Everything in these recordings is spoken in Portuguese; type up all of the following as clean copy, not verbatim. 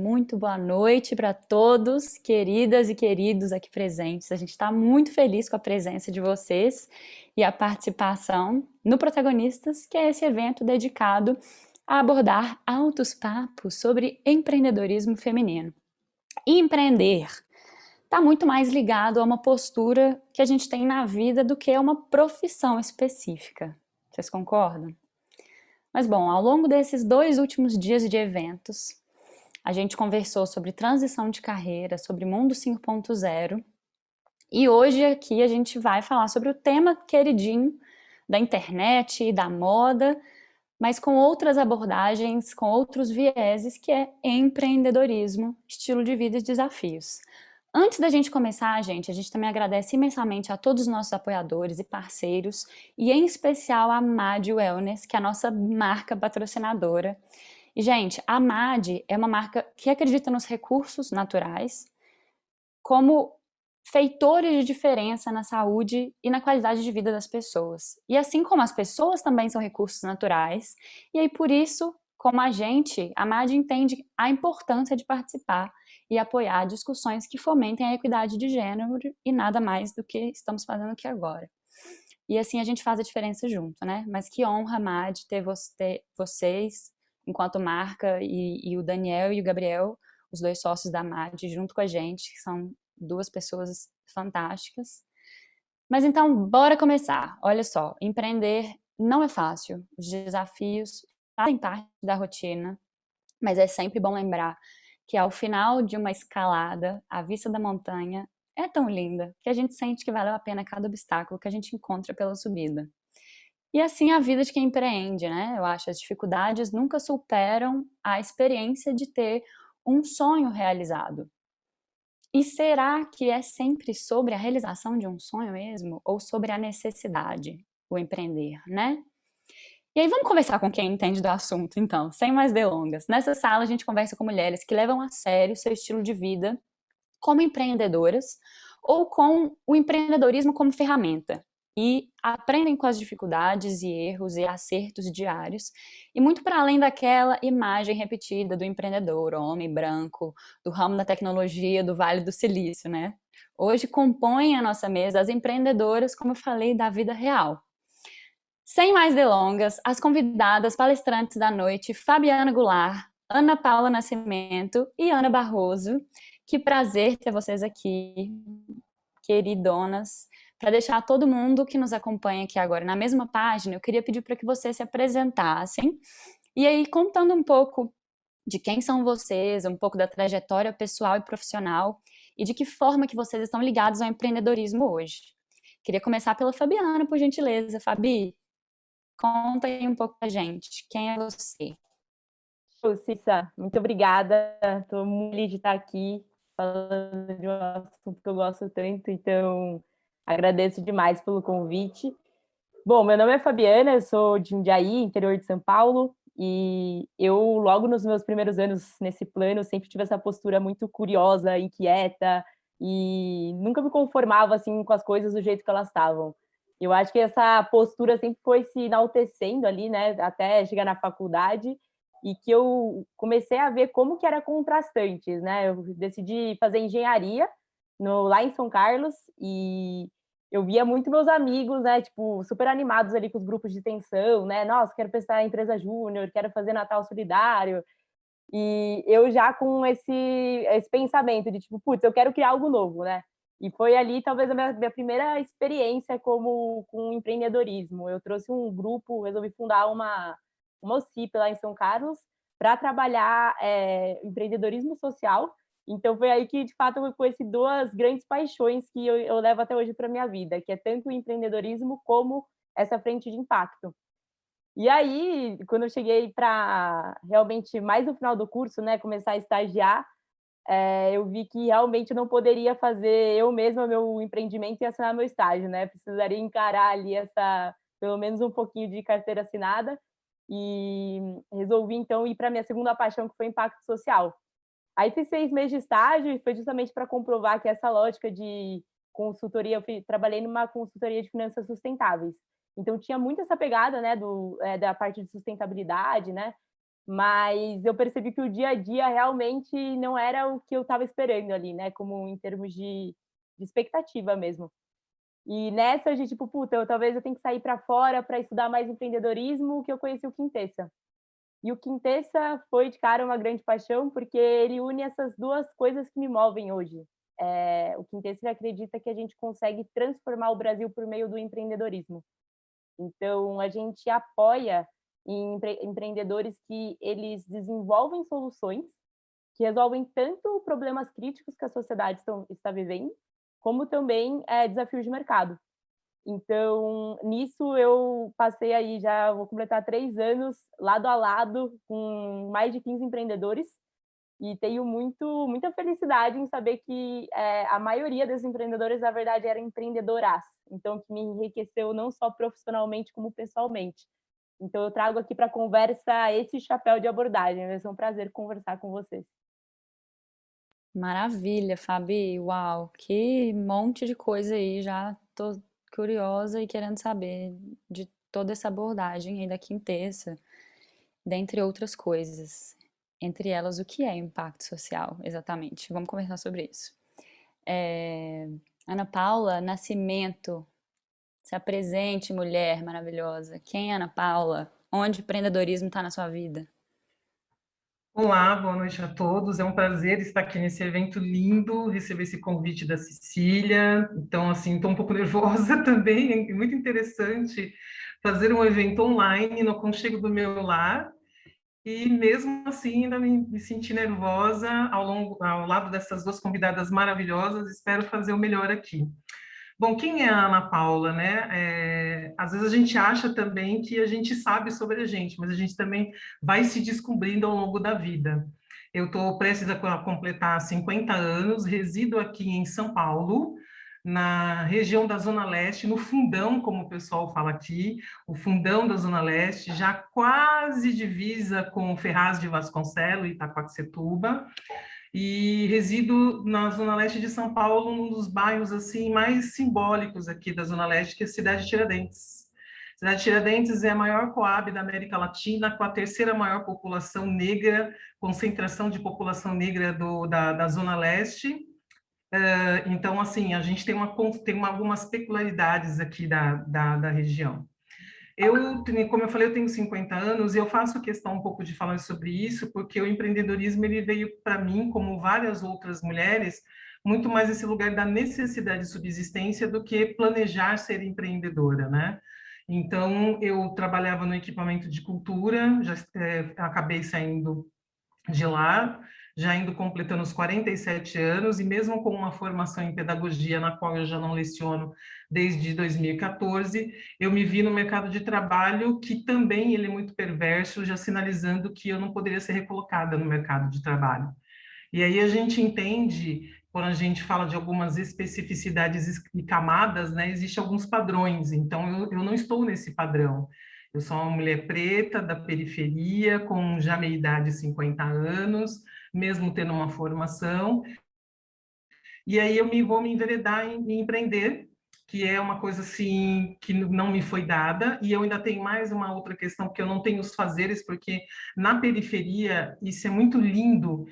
Muito boa noite para todos, queridas e queridos aqui presentes. A gente está muito feliz com a presença de vocês e a participação no Protagonistas, que é esse evento dedicado a abordar altos papos sobre empreendedorismo feminino. E empreender está muito mais ligado a uma postura que a gente tem na vida do que a uma profissão específica. Vocês concordam? Mas bom, ao longo desses 2 últimos dias de eventos, a gente conversou sobre transição de carreira, sobre mundo 5.0, e hoje aqui a gente vai falar sobre o tema queridinho da internet e da moda, mas com outras abordagens, com outros vieses, que é empreendedorismo, estilo de vida e desafios. Antes da gente começar, a gente também agradece imensamente a todos os nossos apoiadores e parceiros, e em especial a MAD Wellness, que é a nossa marca patrocinadora. E, gente, a MAD é uma marca que acredita nos recursos naturais como feitores de diferença na saúde e na qualidade de vida das pessoas. E assim como as pessoas também são recursos naturais, e aí por isso, como a MAD entende a importância de participar e apoiar discussões que fomentem a equidade de gênero e nada mais do que estamos fazendo aqui agora. E assim a gente faz a diferença junto, né? Mas que honra, MAD, ter vocês enquanto marca e o Daniel e o Gabriel, os dois sócios da MAD, junto com a gente, que são duas pessoas fantásticas. Mas então, bora começar. Olha só, empreender não é fácil. Os desafios fazem parte da rotina, mas é sempre bom lembrar que ao final de uma escalada, a vista da montanha é tão linda que a gente sente que valeu a pena cada obstáculo que a gente encontra pela subida. E assim a vida de quem empreende, né? Eu acho que as dificuldades nunca superam a experiência de ter um sonho realizado. E será que é sempre sobre a realização de um sonho mesmo? Ou sobre a necessidade, o empreender, né? E aí vamos conversar com quem entende do assunto, então, sem mais delongas. Nessa sala a gente conversa com mulheres que levam a sério seu estilo de vida como empreendedoras ou com o empreendedorismo como ferramenta e aprendem com as dificuldades e erros e acertos diários e muito para além daquela imagem repetida do empreendedor, homem branco, do ramo da tecnologia, do Vale do Silício, né? Hoje compõem a nossa mesa as empreendedoras, como eu falei, da vida real. Sem mais delongas, as convidadas palestrantes da noite, Fabiana Goulart, Ana Paula Nascimento e Ana Barroso. Que prazer ter vocês aqui, queridonas. Para deixar todo mundo que nos acompanha aqui agora na mesma página, eu queria pedir para que vocês se apresentassem. E aí, contando um pouco de quem são vocês, um pouco da trajetória pessoal e profissional, e de que forma que vocês estão ligados ao empreendedorismo hoje. Queria começar pela Fabiana, por gentileza. Fabi, conta aí um pouco pra gente. Quem é você? Cissa, muito obrigada. Estou muito feliz de estar aqui falando de um assunto que eu gosto tanto, então agradeço demais pelo convite. Bom, meu nome é Fabiana, eu sou de Jundiaí, interior de São Paulo, e eu, logo nos meus primeiros anos nesse plano, sempre tive essa postura muito curiosa, inquieta, e nunca me conformava assim com as coisas do jeito que elas estavam. Eu acho que essa postura sempre foi se enaltecendo ali, né, até chegar na faculdade, e que eu comecei a ver como que era contrastantes, né? Eu decidi fazer engenharia lá em São Carlos e eu via muito meus amigos, né, tipo, super animados ali com os grupos de extensão, né? Nossa, quero prestar empresa júnior, quero fazer Natal solidário. E eu já com esse pensamento de tipo, putz, eu quero criar algo novo, né? E foi ali talvez a minha primeira experiência com empreendedorismo. Eu trouxe um grupo, resolvi fundar uma OCIP lá em São Carlos para trabalhar empreendedorismo social. Então foi aí que, de fato, eu conheci duas grandes paixões que eu levo até hoje para minha vida, que é tanto o empreendedorismo como essa frente de impacto. E aí, quando eu cheguei para realmente mais no final do curso, né, começar a estagiar, eu vi que realmente eu não poderia fazer eu mesma meu empreendimento e assinar meu estágio, né? Precisaria encarar ali essa, pelo menos um pouquinho de carteira assinada, e resolvi então ir para minha segunda paixão, que foi impacto social. Aí fiz 6 meses de estágio e foi justamente para comprovar que essa lógica de consultoria, trabalhei numa consultoria de finanças sustentáveis. Então tinha muito essa pegada, né, da parte de sustentabilidade, né? mas eu percebi que o dia a dia realmente não era o que eu estava esperando ali, né, como em termos de expectativa mesmo. E nessa a gente, tipo, puta, talvez eu tenha que sair para fora para estudar mais empreendedorismo, que eu conheci o Quintessa. E o Quintessa foi de cara uma grande paixão, porque ele une essas duas coisas que me movem hoje. O Quintessa ele acredita que a gente consegue transformar o Brasil por meio do empreendedorismo. Então, a gente apoia empreendedores que eles desenvolvem soluções que resolvem tanto problemas críticos que a sociedade está vivendo, como também desafios de mercado. Então, nisso eu passei aí, já vou completar 3 anos, lado a lado, com mais de 15 empreendedores, e tenho muita felicidade em saber que a maioria desses empreendedores, na verdade, eram empreendedoras, então que me enriqueceu não só profissionalmente, como pessoalmente. Então eu trago aqui para a conversa esse chapéu de abordagem, vai ser um prazer conversar com vocês. Maravilha, Fabi. Uau, que monte de coisa aí. Já tô curiosa e querendo saber de toda essa abordagem aí da Quintessa, dentre outras coisas. Entre elas, o que é impacto social, exatamente. Vamos conversar sobre isso. É, Ana Paula Nascimento, se apresente, mulher maravilhosa. Quem é Ana Paula? Onde o empreendedorismo está na sua vida? Olá, boa noite a todos. É um prazer estar aqui nesse evento lindo, receber esse convite da Cecília. Então, assim, estou um pouco nervosa também. É muito interessante fazer um evento online no aconchego do meu lar. E mesmo assim, ainda me senti nervosa ao lado dessas duas convidadas maravilhosas. Espero fazer o melhor aqui. Bom, quem é a Ana Paula, né? Às vezes a gente acha também que a gente sabe sobre a gente, mas a gente também vai se descobrindo ao longo da vida. Eu estou prestes a completar 50 anos, resido aqui em São Paulo, na região da Zona Leste, no fundão, como o pessoal fala aqui, o fundão da Zona Leste, já quase divisa com Ferraz de Vasconcelos e Itaquaquecetuba, e resido na Zona Leste de São Paulo, num dos bairros assim mais simbólicos aqui da Zona Leste, que é a cidade de Tiradentes. A cidade de Tiradentes é a maior coab da América Latina, com a terceira maior população negra, concentração de população negra da Zona Leste. Então, assim, a gente tem algumas peculiaridades aqui da região. Como eu falei, eu tenho 50 anos e eu faço questão um pouco de falar sobre isso, porque o empreendedorismo ele veio para mim, como várias outras mulheres, muito mais esse lugar da necessidade de subsistência do que planejar ser empreendedora, né? Então, eu trabalhava no equipamento de cultura, já acabei saindo de lá, já indo completando os 47 anos, e mesmo com uma formação em pedagogia, na qual eu já não leciono desde 2014, eu me vi no mercado de trabalho que também ele é muito perverso, já sinalizando que eu não poderia ser recolocada no mercado de trabalho. E aí a gente entende, quando a gente fala de algumas especificidades e camadas, né, existem alguns padrões, então eu não estou nesse padrão. Eu sou uma mulher preta, da periferia, com já meia idade, 50 anos, mesmo tendo uma formação, e aí vou me enveredar em empreender, que é uma coisa assim que não me foi dada, e eu ainda tenho mais uma outra questão, porque eu não tenho os fazeres, porque na periferia isso é muito lindo,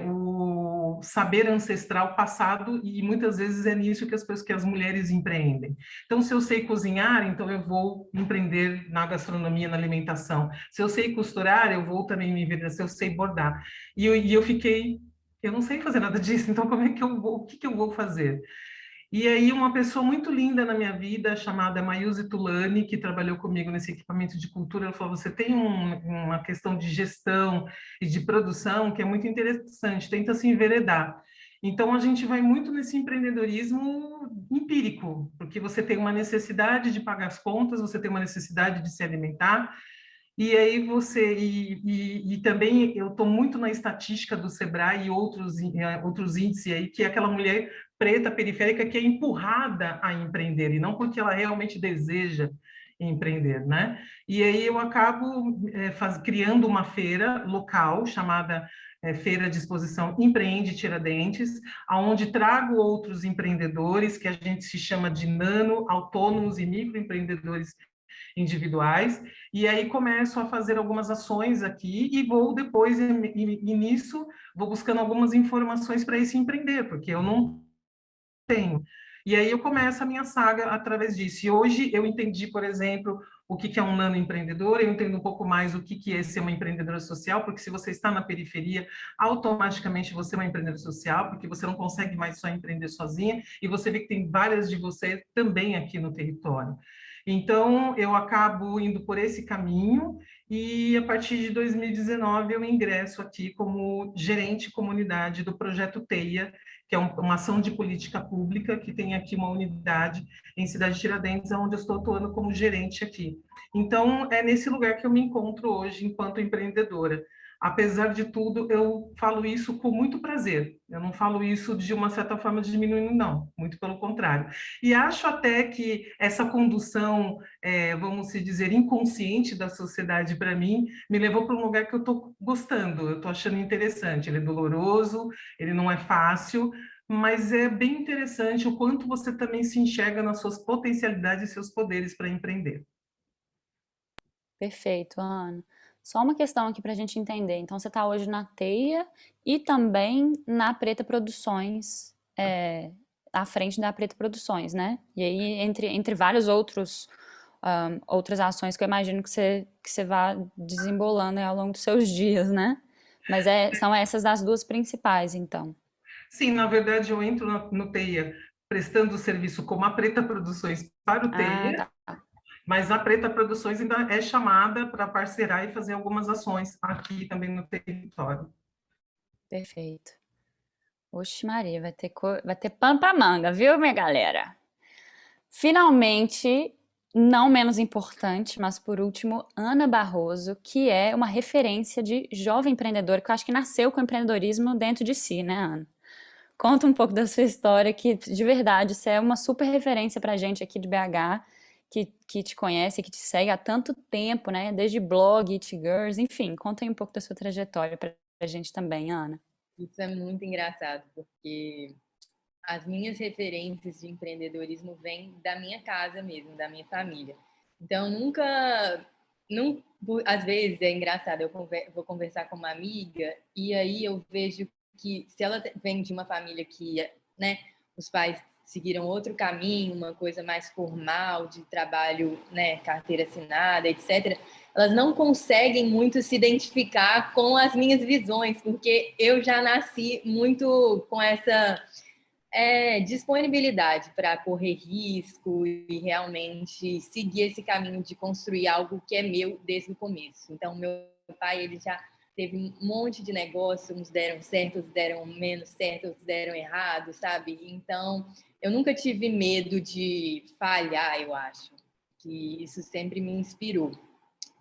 o saber ancestral passado, e muitas vezes é nisso que as mulheres empreendem. Então, se eu sei cozinhar, então eu vou empreender na gastronomia, na alimentação. Se eu sei costurar, eu vou também me enveredar, se eu sei bordar. Eu fiquei, eu não sei fazer nada disso, então como é que eu vou, o que que eu vou fazer? E aí uma pessoa muito linda na minha vida, chamada Mayuzi Tulani, que trabalhou comigo nesse equipamento de cultura, ela falou, você tem uma questão de gestão e de produção que é muito interessante, tenta se enveredar. Então, a gente vai muito nesse empreendedorismo empírico, porque você tem uma necessidade de pagar as contas, você tem uma necessidade de se alimentar, e aí e também eu estou muito na estatística do Sebrae e outros índices aí, que é aquela mulher preta periférica que é empurrada a empreender, e não porque ela realmente deseja empreender, né? E aí eu acabo criando uma feira local chamada Feira de Exposição Empreende Tiradentes, aonde trago outros empreendedores que a gente se chama de nano, autônomos e microempreendedores individuais, e aí começo a fazer algumas ações aqui e vou depois, e nisso, vou buscando algumas informações para esse empreender, porque eu não tenho. E aí eu começo a minha saga através disso. E hoje eu entendi, por exemplo, o que é um nano-empreendedor, eu entendo um pouco mais o que é ser uma empreendedora social, porque se você está na periferia, automaticamente você é uma empreendedora social, porque você não consegue mais só empreender sozinha, e você vê que tem várias de você também aqui no território. Então, eu acabo indo por esse caminho, e a partir de 2019 eu ingresso aqui como gerente comunidade do projeto TEIA, que é uma ação de política pública, que tem aqui uma unidade em Cidade de Tiradentes, onde eu estou atuando como gerente aqui. Então, é nesse lugar que eu me encontro hoje, enquanto empreendedora. Apesar de tudo, eu falo isso com muito prazer. Eu não falo isso de uma certa forma diminuindo, não. Muito pelo contrário. E acho até que essa condução, vamos se dizer, inconsciente da sociedade para mim, me levou para um lugar que eu estou gostando, eu estou achando interessante. Ele é doloroso, ele não é fácil, mas é bem interessante o quanto você também se enxerga nas suas potencialidades e seus poderes para empreender. Perfeito, Ana. Só uma questão aqui para a gente entender. Então, você está hoje na Teia e também na Preta Produções, à frente da Preta Produções, né? E aí, entre vários outras ações que eu imagino que você vá desembolando aí ao longo dos seus dias, né? Mas são essas as duas principais, então. Sim, na verdade, eu entro no TEIA prestando serviço como a Preta Produções para o Ah, TEIA, tá. mas a Preta Produções ainda é chamada para parceirar e fazer algumas ações aqui também no território. Perfeito. Oxe, Maria, vai ter pano pra manga, viu, minha galera? Finalmente, não menos importante, mas por último, Ana Barroso, que é uma referência de jovem empreendedora, que eu acho que nasceu com o empreendedorismo dentro de si, né, Ana? Conta um pouco da sua história, que de verdade você é uma super referência pra gente aqui de BH, que te conhece, que te segue há tanto tempo, né? Desde blog, It Girls, enfim, conta aí um pouco da sua trajetória pra gente também, Ana. Isso é muito engraçado, porque as minhas referências de empreendedorismo vêm da minha casa mesmo, da minha família. Então, nunca, não, às vezes é engraçado, vou conversar com uma amiga e aí eu vejo que se ela vem de uma família que, né, os pais seguiram outro caminho, uma coisa mais formal, de trabalho, né, carteira assinada, etc., elas não conseguem muito se identificar com as minhas visões, porque eu já nasci muito com essa disponibilidade para correr risco e realmente seguir esse caminho de construir algo que é meu desde o começo. Então, meu pai, ele já teve um monte de negócio, uns deram certo, uns deram menos certo, uns deram errado, sabe? Então, eu nunca tive medo de falhar, eu acho, que isso sempre me inspirou.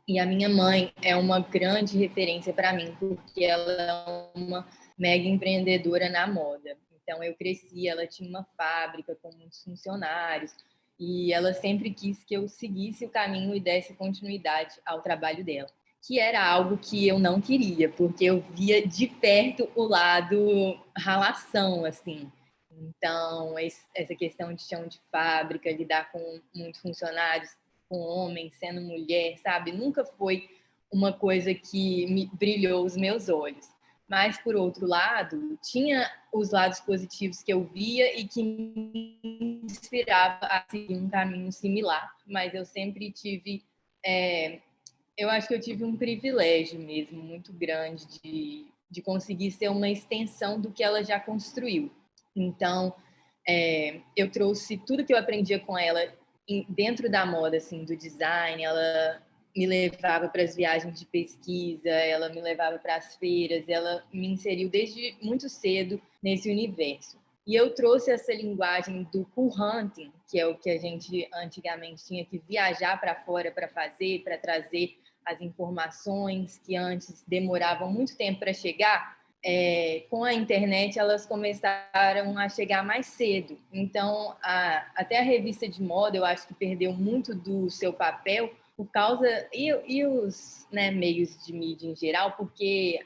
E a minha mãe é uma grande referência para mim, porque ela é uma mega empreendedora na moda. Então, eu cresci, ela tinha uma fábrica com muitos funcionários, e ela sempre quis que eu seguisse o caminho e desse continuidade ao trabalho dela, que era algo que eu não queria, porque eu via de perto o lado ralação, assim. Então, essa questão de chão de fábrica, lidar com muitos funcionários, com homem, sendo mulher, sabe? Nunca foi uma coisa que me brilhou os meus olhos. Mas, por outro lado, tinha os lados positivos que eu via e que me inspirava a seguir um caminho similar. Mas eu sempre tive... eu acho que eu tive um privilégio mesmo, muito grande, de conseguir ser uma extensão do que ela já construiu. Então, eu trouxe tudo que eu aprendia com ela dentro da moda, assim, do design. Ela me levava para as viagens de pesquisa, ela me levava para as feiras, ela me inseriu desde muito cedo nesse universo. E eu trouxe essa linguagem do cool hunting, que é o que a gente antigamente tinha que viajar para fora para fazer, para trazer as informações que antes demoravam muito tempo para chegar. Com a internet, elas começaram a chegar mais cedo. Então, até a revista de moda, eu acho que perdeu muito do seu papel por causa... E os, né, meios de mídia em geral, porque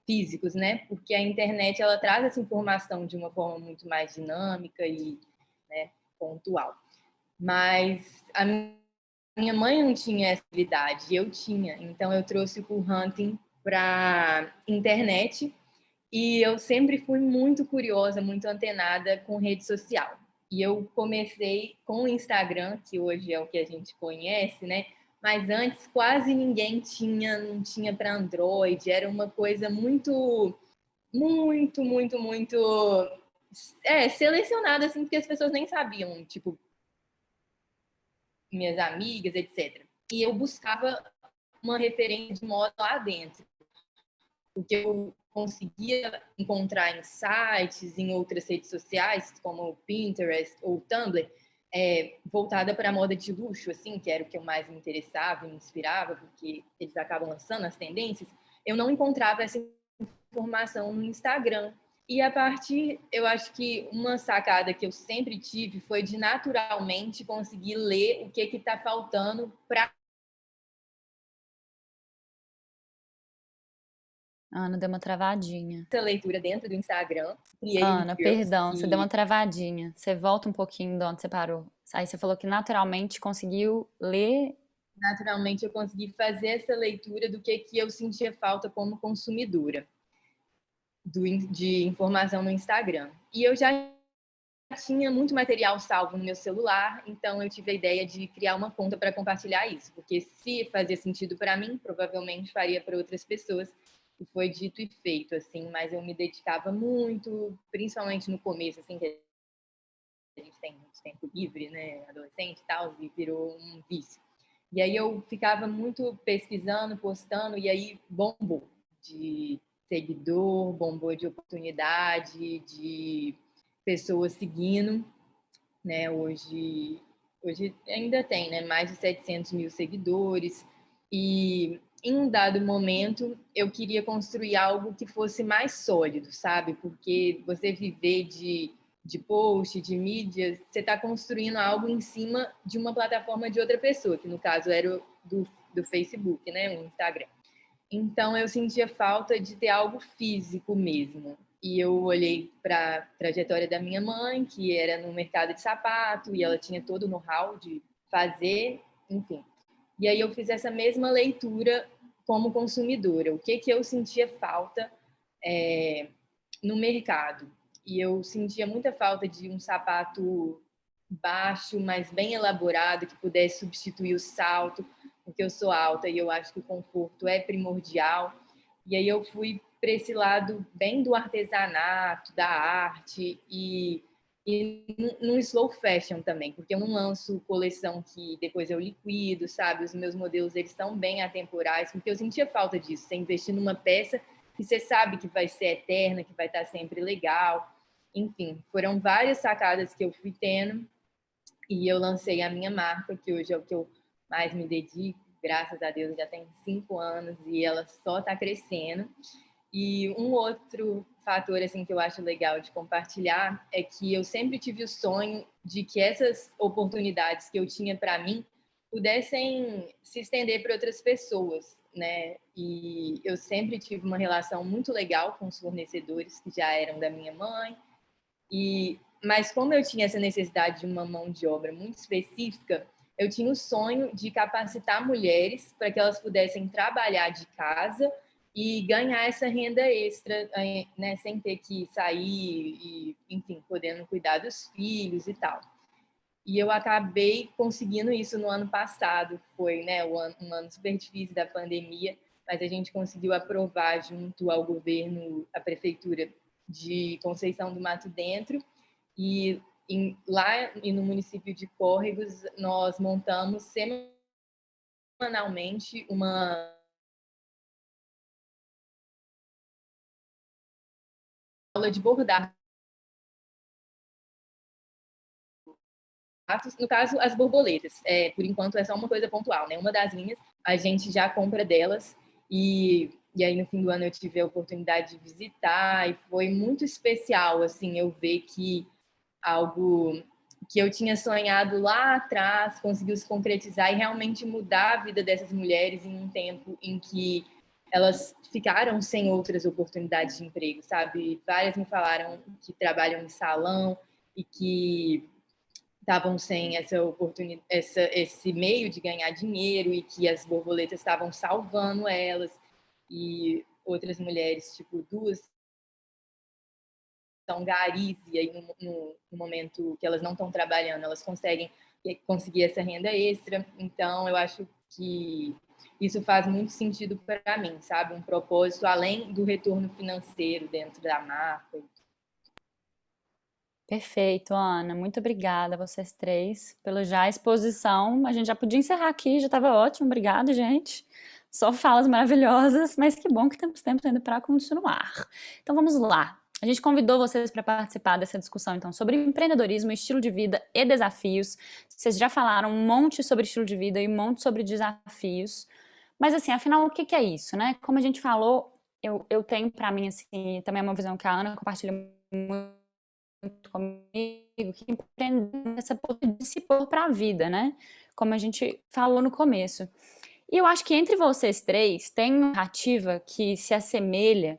físicos, né? Porque a internet, ela traz essa informação de uma forma muito mais dinâmica e, né, pontual. Mas a minha mãe não tinha essa habilidade, eu tinha. Então, eu trouxe o cool hunting para internet e eu sempre fui muito curiosa, muito antenada com rede social. E eu comecei com o Instagram, que hoje é o que a gente conhece, né? Mas antes quase ninguém tinha, não tinha para Android, era uma coisa muito selecionada, assim, porque as pessoas nem sabiam, tipo, minhas amigas, etc. E eu buscava uma referência de moda lá dentro. O que eu conseguia encontrar em sites, em outras redes sociais, como o Pinterest ou o Tumblr, voltada para a moda de luxo, assim, que era o que eu mais me interessava e me inspirava, porque eles acabam lançando as tendências, eu não encontrava essa informação no Instagram. E a partir, eu acho que uma sacada que eu sempre tive foi de naturalmente conseguir ler o que está faltando para Ana, deu uma travadinha. essa leitura dentro do Instagram. Criei o Ana, Girls, perdão, você deu que uma travadinha. Você volta um pouquinho de onde você parou. Aí você falou que naturalmente conseguiu ler. naturalmente eu consegui fazer essa leitura do que eu sentia falta como consumidora de informação no Instagram. E eu já tinha muito material salvo no meu celular, então eu tive a ideia de criar uma conta para compartilhar isso, porque se fazia sentido para mim, provavelmente faria para outras pessoas. E foi dito e feito, assim, mas eu me dedicava muito, principalmente no começo, assim, que a gente tem muito tempo livre, né, adolescente e tal, e virou um vício. E aí eu ficava muito pesquisando, postando, e aí bombou de seguidor, bombou de oportunidade, de pessoas seguindo, né? Hoje ainda tem, né? Mais de 700 mil seguidores. E em um dado momento eu queria construir algo que fosse mais sólido, sabe? Porque você viver de post, de mídia, você está construindo algo em cima de uma plataforma de outra pessoa, que no caso era do Facebook, né? O Instagram. Então eu sentia falta de ter algo físico mesmo. E eu olhei para a trajetória da minha mãe, que era no mercado de sapato, e ela tinha todo o know-how de fazer, enfim. E aí eu fiz essa mesma leitura como consumidora. O que eu sentia falta no mercado? E eu sentia muita falta de um sapato baixo, mas bem elaborado, que pudesse substituir o salto, porque eu sou alta e eu acho que o conforto é primordial. E aí eu fui para esse lado bem do artesanato, da arte e num slow fashion também, porque eu não lanço coleção que depois eu liquido, sabe? Os meus modelos, eles são bem atemporais, porque eu sentia falta disso, você investir numa peça que você sabe que vai ser eterna, que vai estar sempre legal. Enfim, foram várias sacadas que eu fui tendo e eu lancei a minha marca, que hoje é o que eu mais me dedico. Graças a Deus, já tem 5 anos e ela só está crescendo. E um outro fator assim que eu acho legal de compartilhar é que eu sempre tive o sonho de que essas oportunidades que eu tinha para mim pudessem se estender para outras pessoas, né? E eu sempre tive uma relação muito legal com os fornecedores que já eram da minha mãe. Mas como eu tinha essa necessidade de uma mão de obra muito específica, eu tinha o sonho de capacitar mulheres para que elas pudessem trabalhar de casa e ganhar essa renda extra, né, sem ter que sair e, enfim, podendo cuidar dos filhos e tal. E eu acabei conseguindo isso no ano passado, foi, né, um ano super difícil da pandemia, mas a gente conseguiu aprovar junto ao governo, a prefeitura de Conceição do Mato Dentro, e lá e no município de Córregos nós montamos semanalmente uma aula de bordar. No caso, as borboletas. Por enquanto, é só uma coisa pontual, né? Uma das linhas, a gente já compra delas e aí no fim do ano eu tive a oportunidade de visitar e foi muito especial, assim, eu ver que algo que eu tinha sonhado lá atrás conseguiu se concretizar e realmente mudar a vida dessas mulheres em um tempo em que elas ficaram sem outras oportunidades de emprego, sabe? Várias me falaram que trabalham em salão e que estavam sem essa oportunidade, esse meio de ganhar dinheiro e que as borboletas estavam salvando elas, e outras mulheres, tipo, duas são garis, e aí no momento que elas não estão trabalhando, elas conseguir essa renda extra. Então, eu acho que isso faz muito sentido para mim, sabe? Um propósito além do retorno financeiro dentro da marca. Perfeito, Ana. Muito obrigada a vocês três pela já exposição. A gente já podia encerrar aqui, já estava ótimo. Obrigada, gente. Só falas maravilhosas, mas que bom que temos tempo ainda para continuar. Então vamos lá. A gente convidou vocês para participar dessa discussão, então, sobre empreendedorismo, estilo de vida e desafios. Vocês já falaram um monte sobre estilo de vida e um monte sobre desafios. Mas, assim, afinal, o que é isso, né? Como a gente falou, eu tenho para mim, assim, também é uma visão que a Ana compartilha muito comigo, que empreender essa possibilidade de se pôr para a vida, né? Como a gente falou no começo. E eu acho que entre vocês três tem uma narrativa que se assemelha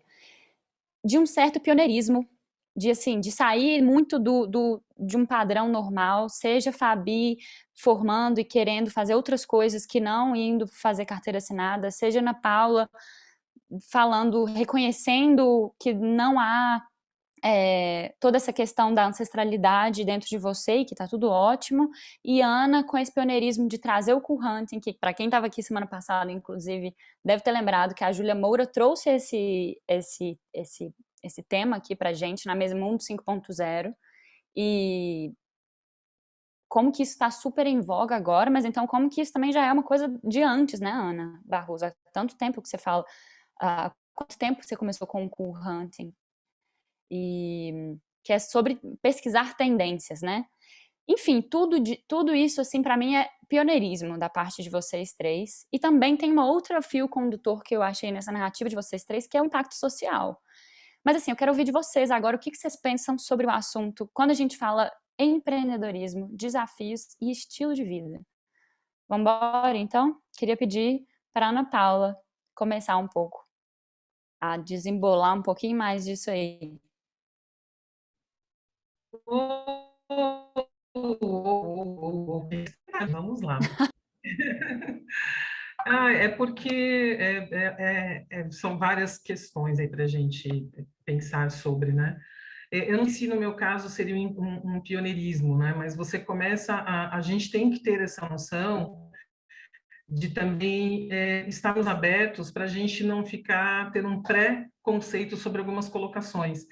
de um certo pioneirismo, de assim, de sair muito de um padrão normal, seja Fabi formando e querendo fazer outras coisas que não indo fazer carteira assinada, seja Ana Paula falando, reconhecendo que não há toda essa questão da ancestralidade dentro de você e que tá tudo ótimo, e Ana com esse pioneirismo de trazer o cool hunting, que para quem estava aqui semana passada, inclusive, deve ter lembrado que a Júlia Moura trouxe esse tema aqui pra gente na mesa Mundo 5.0, e como que isso está super em voga agora, mas então como que isso também já é uma coisa de antes, né, Ana Barroso? Há tanto tempo que você fala, há quanto tempo você começou com o cool hunting? E que é sobre pesquisar tendências, né? Enfim, tudo isso, assim, para mim é pioneirismo da parte de vocês três. E também tem uma outra fio condutor que eu achei nessa narrativa de vocês três, que é o impacto social. Mas, assim, eu quero ouvir de vocês agora o que vocês pensam sobre o assunto quando a gente fala empreendedorismo, desafios e estilo de vida. Vamos embora, então? Queria pedir para a Ana Paula começar um pouco a desembolar um pouquinho mais disso aí. Vamos lá. É porque são várias questões aí para a gente pensar sobre, né? Eu não sei se no meu caso seria um pioneirismo, né? Mas você começa a gente tem que ter essa noção de também estarmos abertos para a gente não ficar ter um pré-conceito sobre algumas colocações.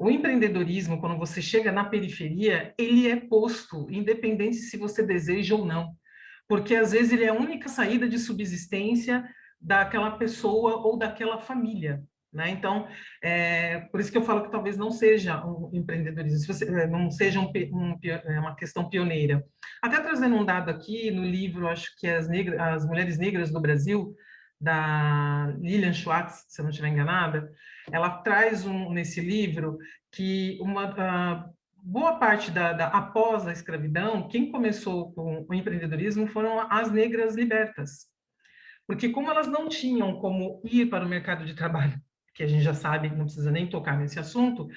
O empreendedorismo, quando você chega na periferia, ele é posto, independente se você deseja ou não, porque às vezes ele é a única saída de subsistência daquela pessoa ou daquela família, né? Então, por isso que eu falo que talvez não seja um empreendedorismo, não seja uma questão pioneira. Até trazendo um dado aqui no livro, acho que as Mulheres Negras do Brasil, da Lilian Schwartz, se eu não estiver enganada, ela traz nesse livro que boa parte após a escravidão, quem começou com o empreendedorismo foram as negras libertas. Porque como elas não tinham como ir para o mercado de trabalho, que a gente já sabe, não precisa nem tocar nesse assunto,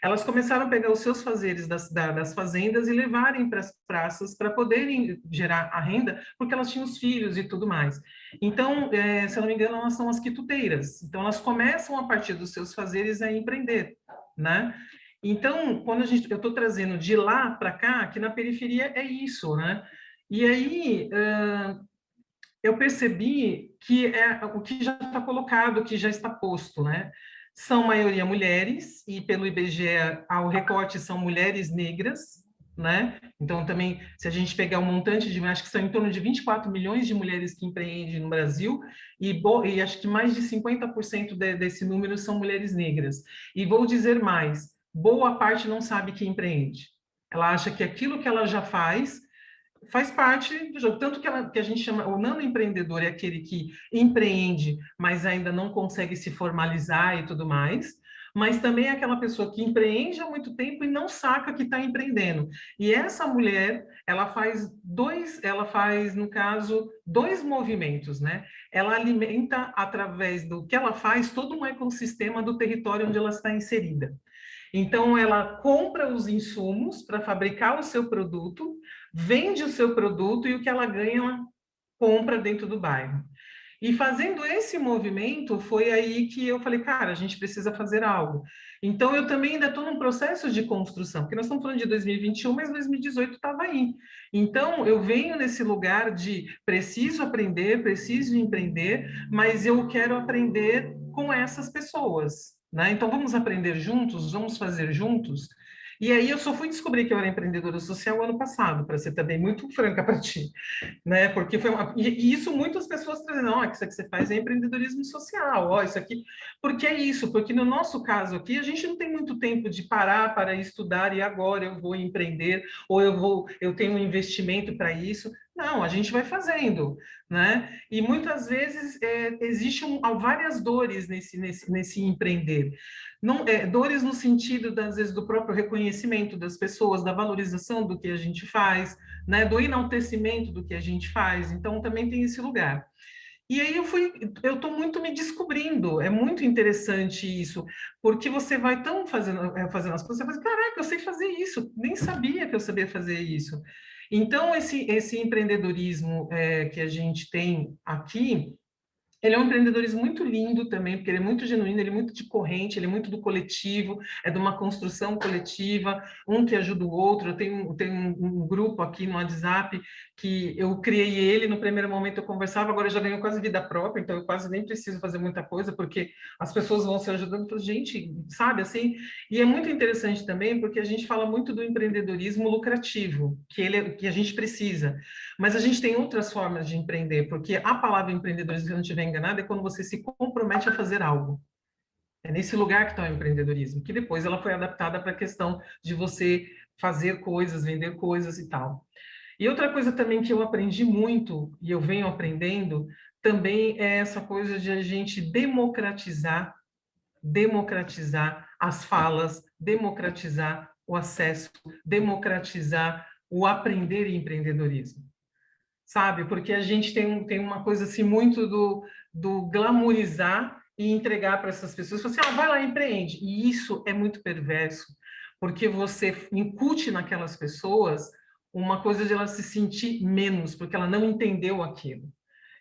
elas começaram a pegar os seus fazeres das fazendas e levarem para as praças para poderem gerar a renda, porque elas tinham os filhos e tudo mais. Então, se eu não me engano, elas são as quituteiras. Então, elas começam a partir dos seus fazeres a empreender, né? Então, quando eu estou trazendo de lá para cá, que na periferia é isso, né? E aí, eu percebi que é o que já está colocado, o que já está posto, né? São maioria mulheres, e pelo IBGE, ao recorte são mulheres negras, né? Então, também, se a gente pegar um montante acho que são em torno de 24 milhões de mulheres que empreendem no Brasil, e acho que mais de 50% desse número são mulheres negras. E vou dizer mais, boa parte não sabe que empreende. Ela acha que aquilo que ela já faz parte do jogo. Tanto que a gente chama, o nano-empreendedor é aquele que empreende, mas ainda não consegue se formalizar e tudo mais, mas também é aquela pessoa que empreende há muito tempo e não saca que está empreendendo. E essa mulher, ela faz, no caso, dois movimentos, né? Ela alimenta, através do que ela faz, todo um ecossistema do território onde ela está inserida. Então, ela compra os insumos para fabricar o seu produto, vende o seu produto e o que ela ganha, ela compra dentro do bairro. E fazendo esse movimento, foi aí que eu falei, cara, a gente precisa fazer algo. Então, eu também ainda estou num processo de construção, porque nós estamos falando de 2021, mas 2018 estava aí. Então, eu venho nesse lugar de preciso aprender, preciso empreender, mas eu quero aprender com essas pessoas, né? Então, vamos aprender juntos, vamos fazer juntos. E aí, eu só fui descobrir que eu era empreendedora social ano passado, para ser também muito franca para ti, né? Porque foi e isso muitas pessoas trazem, não, isso aqui que você faz é empreendedorismo social, ó, isso aqui, porque é isso, porque no nosso caso aqui a gente não tem muito tempo de parar para estudar e agora eu vou empreender ou eu tenho um investimento para isso. Não, a gente vai fazendo, né? E muitas vezes existem várias dores nesse empreender. Não, dores no sentido, às vezes, do próprio reconhecimento das pessoas, da valorização do que a gente faz, né, do enaltecimento do que a gente faz. Então, também tem esse lugar. E aí eu estou muito me descobrindo, é muito interessante isso, porque você vai tão fazendo as coisas, você fala, caraca, eu sei fazer isso, nem sabia que eu sabia fazer isso. Então, esse empreendedorismo que a gente tem aqui, ele é um empreendedorismo muito lindo também, porque ele é muito genuíno, ele é muito de corrente, ele é muito do coletivo, é de uma construção coletiva, um que ajuda o outro. Eu tenho um grupo aqui no WhatsApp que eu criei ele, no primeiro momento eu conversava, agora já ganhou quase vida própria, então eu quase nem preciso fazer muita coisa, porque as pessoas vão se ajudando. Então, gente, sabe assim? E é muito interessante também, porque a gente fala muito do empreendedorismo lucrativo, que a gente precisa. Mas a gente tem outras formas de empreender, porque a palavra empreendedorismo, se eu não estiver enganada, é quando você se compromete a fazer algo. É nesse lugar que está o empreendedorismo, que depois ela foi adaptada para a questão de você fazer coisas, vender coisas e tal. E outra coisa também que eu aprendi muito, e eu venho aprendendo, também é essa coisa de a gente democratizar as falas, democratizar o acesso, democratizar o aprender em empreendedorismo, sabe? Porque a gente tem uma coisa assim muito do glamourizar e entregar para essas pessoas, falar assim, vai lá, empreende. E isso é muito perverso, porque você incute naquelas pessoas uma coisa de ela se sentir menos, porque ela não entendeu aquilo.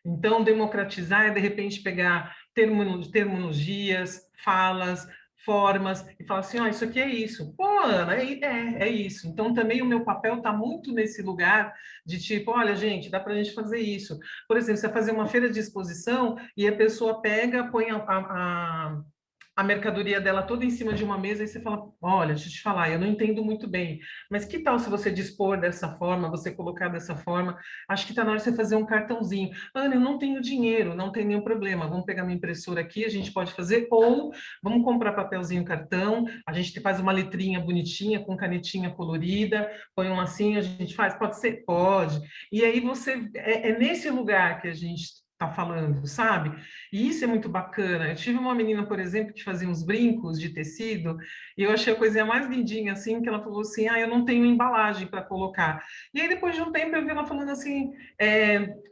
Então, democratizar é, de repente, pegar terminologias, falas, formas, e falar assim, isso aqui é isso. Pô, Ana, é isso. Então, também o meu papel está muito nesse lugar de tipo, olha, gente, dá para a gente fazer isso. Por exemplo, você vai fazer uma feira de exposição e a pessoa pega, põe a mercadoria dela toda em cima de uma mesa e você fala, olha, deixa eu te falar, eu não entendo muito bem, mas que tal se você dispor dessa forma, você colocar dessa forma? Acho que está na hora de você fazer um cartãozinho. Ana, eu não tenho dinheiro, não tem nenhum problema, vamos pegar minha impressora aqui, a gente pode fazer, ou vamos comprar papelzinho, cartão, a gente faz uma letrinha bonitinha, com canetinha colorida, põe um assim, a gente faz, pode ser? Pode. E aí é nesse lugar que a gente está falando, sabe? E isso é muito bacana. Eu tive uma menina, por exemplo, que fazia uns brincos de tecido, e eu achei a coisinha mais lindinha, assim, que ela falou assim, eu não tenho embalagem para colocar. E aí, depois de um tempo, eu vi ela falando assim,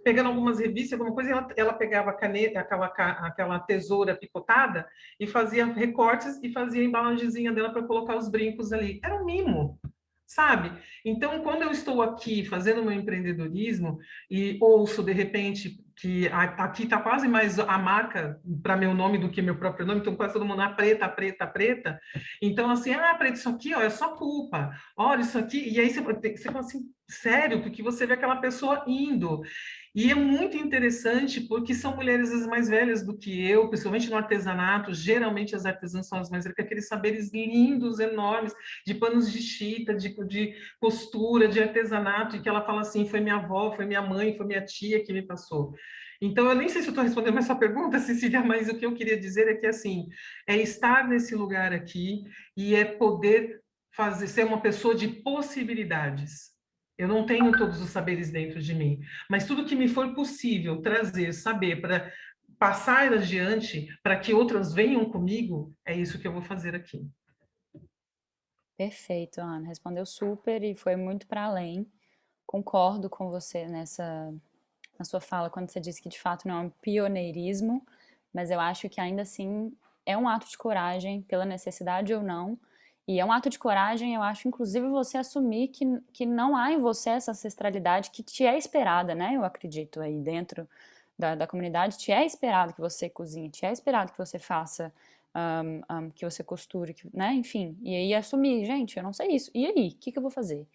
pegando algumas revistas, alguma coisa, e ela pegava a caneta, aquela tesoura picotada, e fazia recortes e fazia a embalagenzinha dela para colocar os brincos ali. Era um mimo, sabe? Então, quando eu estou aqui fazendo meu empreendedorismo e ouço, de repente, que aqui está quase mais a marca para meu nome do que meu próprio nome, então quase todo mundo, preta, preta, preta. Então, assim, preta, isso aqui, ó, é só culpa. Olha, isso aqui. E aí você fala assim, sério, porque você vê aquela pessoa indo. E é muito interessante porque são mulheres às vezes mais velhas do que eu, principalmente no artesanato. Geralmente as artesãs são as mais velhas, com aqueles saberes lindos, enormes, de panos de chita, de costura, de artesanato, e que ela fala assim: foi minha avó, foi minha mãe, foi minha tia que me passou. Então, eu nem sei se eu estou respondendo essa pergunta, Cecília, mas o que eu queria dizer é que, assim, é estar nesse lugar aqui e é poder ser uma pessoa de possibilidades. Eu não tenho todos os saberes dentro de mim, mas tudo que me for possível trazer, saber, para passar adiante, para que outras venham comigo, é isso que eu vou fazer aqui. Perfeito, Ana. Respondeu super e foi muito para além. Concordo com você na sua fala quando você disse que de fato não é um pioneirismo, mas eu acho que ainda assim é um ato de coragem, pela necessidade ou não, E é um ato de coragem, eu acho, inclusive você assumir que não há em você essa ancestralidade que te é esperada, né? Eu acredito aí dentro da comunidade, te é esperado que você cozinhe, te é esperado que você faça, que você costure, né? Enfim, e aí assumir, gente, eu não sei isso. E aí, o que eu vou fazer?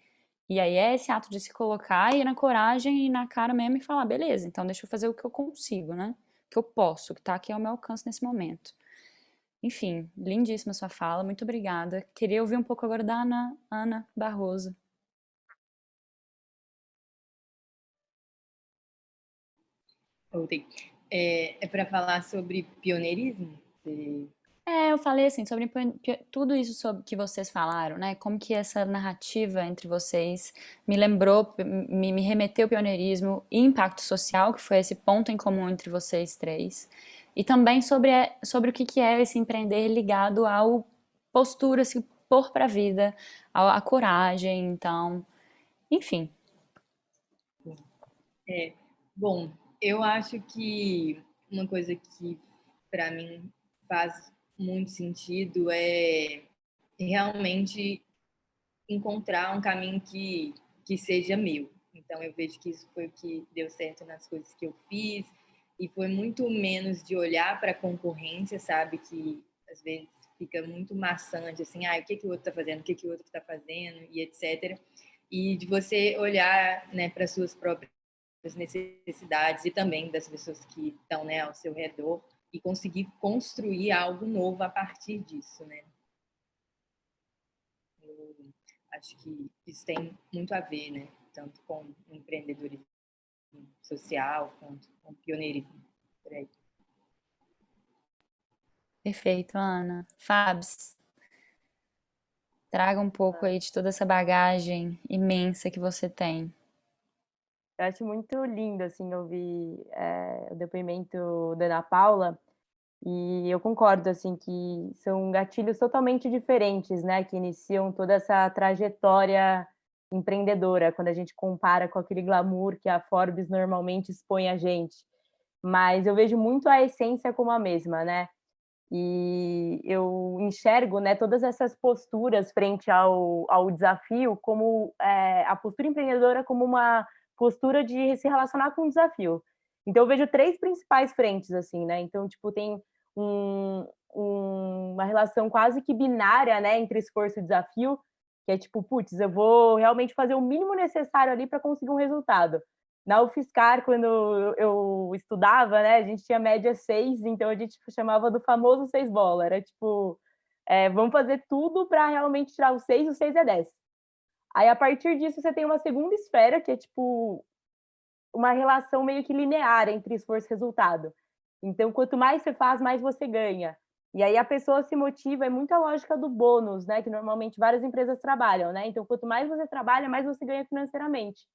E aí é esse ato de se colocar e ir na coragem e na cara mesmo e falar, beleza, então deixa eu fazer o que eu consigo, né? O que eu posso, o que tá aqui ao meu alcance nesse momento. Enfim, lindíssima sua fala, muito obrigada. Queria ouvir um pouco agora da Ana Barroso. Voltei. É para falar sobre pioneirismo? Eu falei assim, sobre tudo isso sobre que vocês falaram, né? Como que essa narrativa entre vocês me lembrou, me remeteu ao pioneirismo e impacto social, que foi esse ponto em comum entre vocês três. E também sobre o que é esse empreender ligado ao postura, se pôr para a vida, à coragem, então, enfim. Bom, eu acho que uma coisa que para mim faz muito sentido é realmente encontrar um caminho que seja meu. Então, eu vejo que isso foi o que deu certo nas coisas que eu fiz, e foi muito menos de olhar para a concorrência, sabe? Que às vezes fica muito maçante, assim, o que o outro está fazendo, o que o outro está fazendo, e etc. E de você olhar, né, para suas próprias necessidades e também das pessoas que estão, né, ao seu redor, e conseguir construir algo novo a partir disso, né? Eu acho que isso tem muito a ver, né? Tanto com o empreendedorismo social, quanto com o pioneirismo. Por aí. Perfeito, Ana. Fabs, traga um pouco aí de toda essa bagagem imensa que você tem. Eu acho muito lindo, assim, ouvir o depoimento da Ana Paula, e eu concordo, assim, que são gatilhos totalmente diferentes, né, que iniciam toda essa trajetória empreendedora, quando a gente compara com aquele glamour que a Forbes normalmente expõe a gente. Mas eu vejo muito a essência como a mesma, né? E eu enxergo, né, todas essas posturas frente ao desafio como a postura empreendedora como uma postura de se relacionar com o desafio. Então eu vejo três principais frentes, assim, né? Então, tipo, tem uma relação quase que binária, né, entre esforço e desafio, que é tipo, putz, eu vou realmente fazer o mínimo necessário ali para conseguir um resultado. Na UFSCar, quando eu estudava, né, a gente tinha média 6, então a gente chamava do famoso 6 bola. Era tipo, vamos fazer tudo para realmente tirar o 6 é 10. Aí, a partir disso, você tem uma segunda esfera, que é tipo uma relação meio que linear entre esforço e resultado. Então, quanto mais você faz, mais você ganha. E aí a pessoa se motiva, é muita lógica do bônus, né, que normalmente várias empresas trabalham, né? Então, quanto mais você trabalha, mais você ganha financeiramente.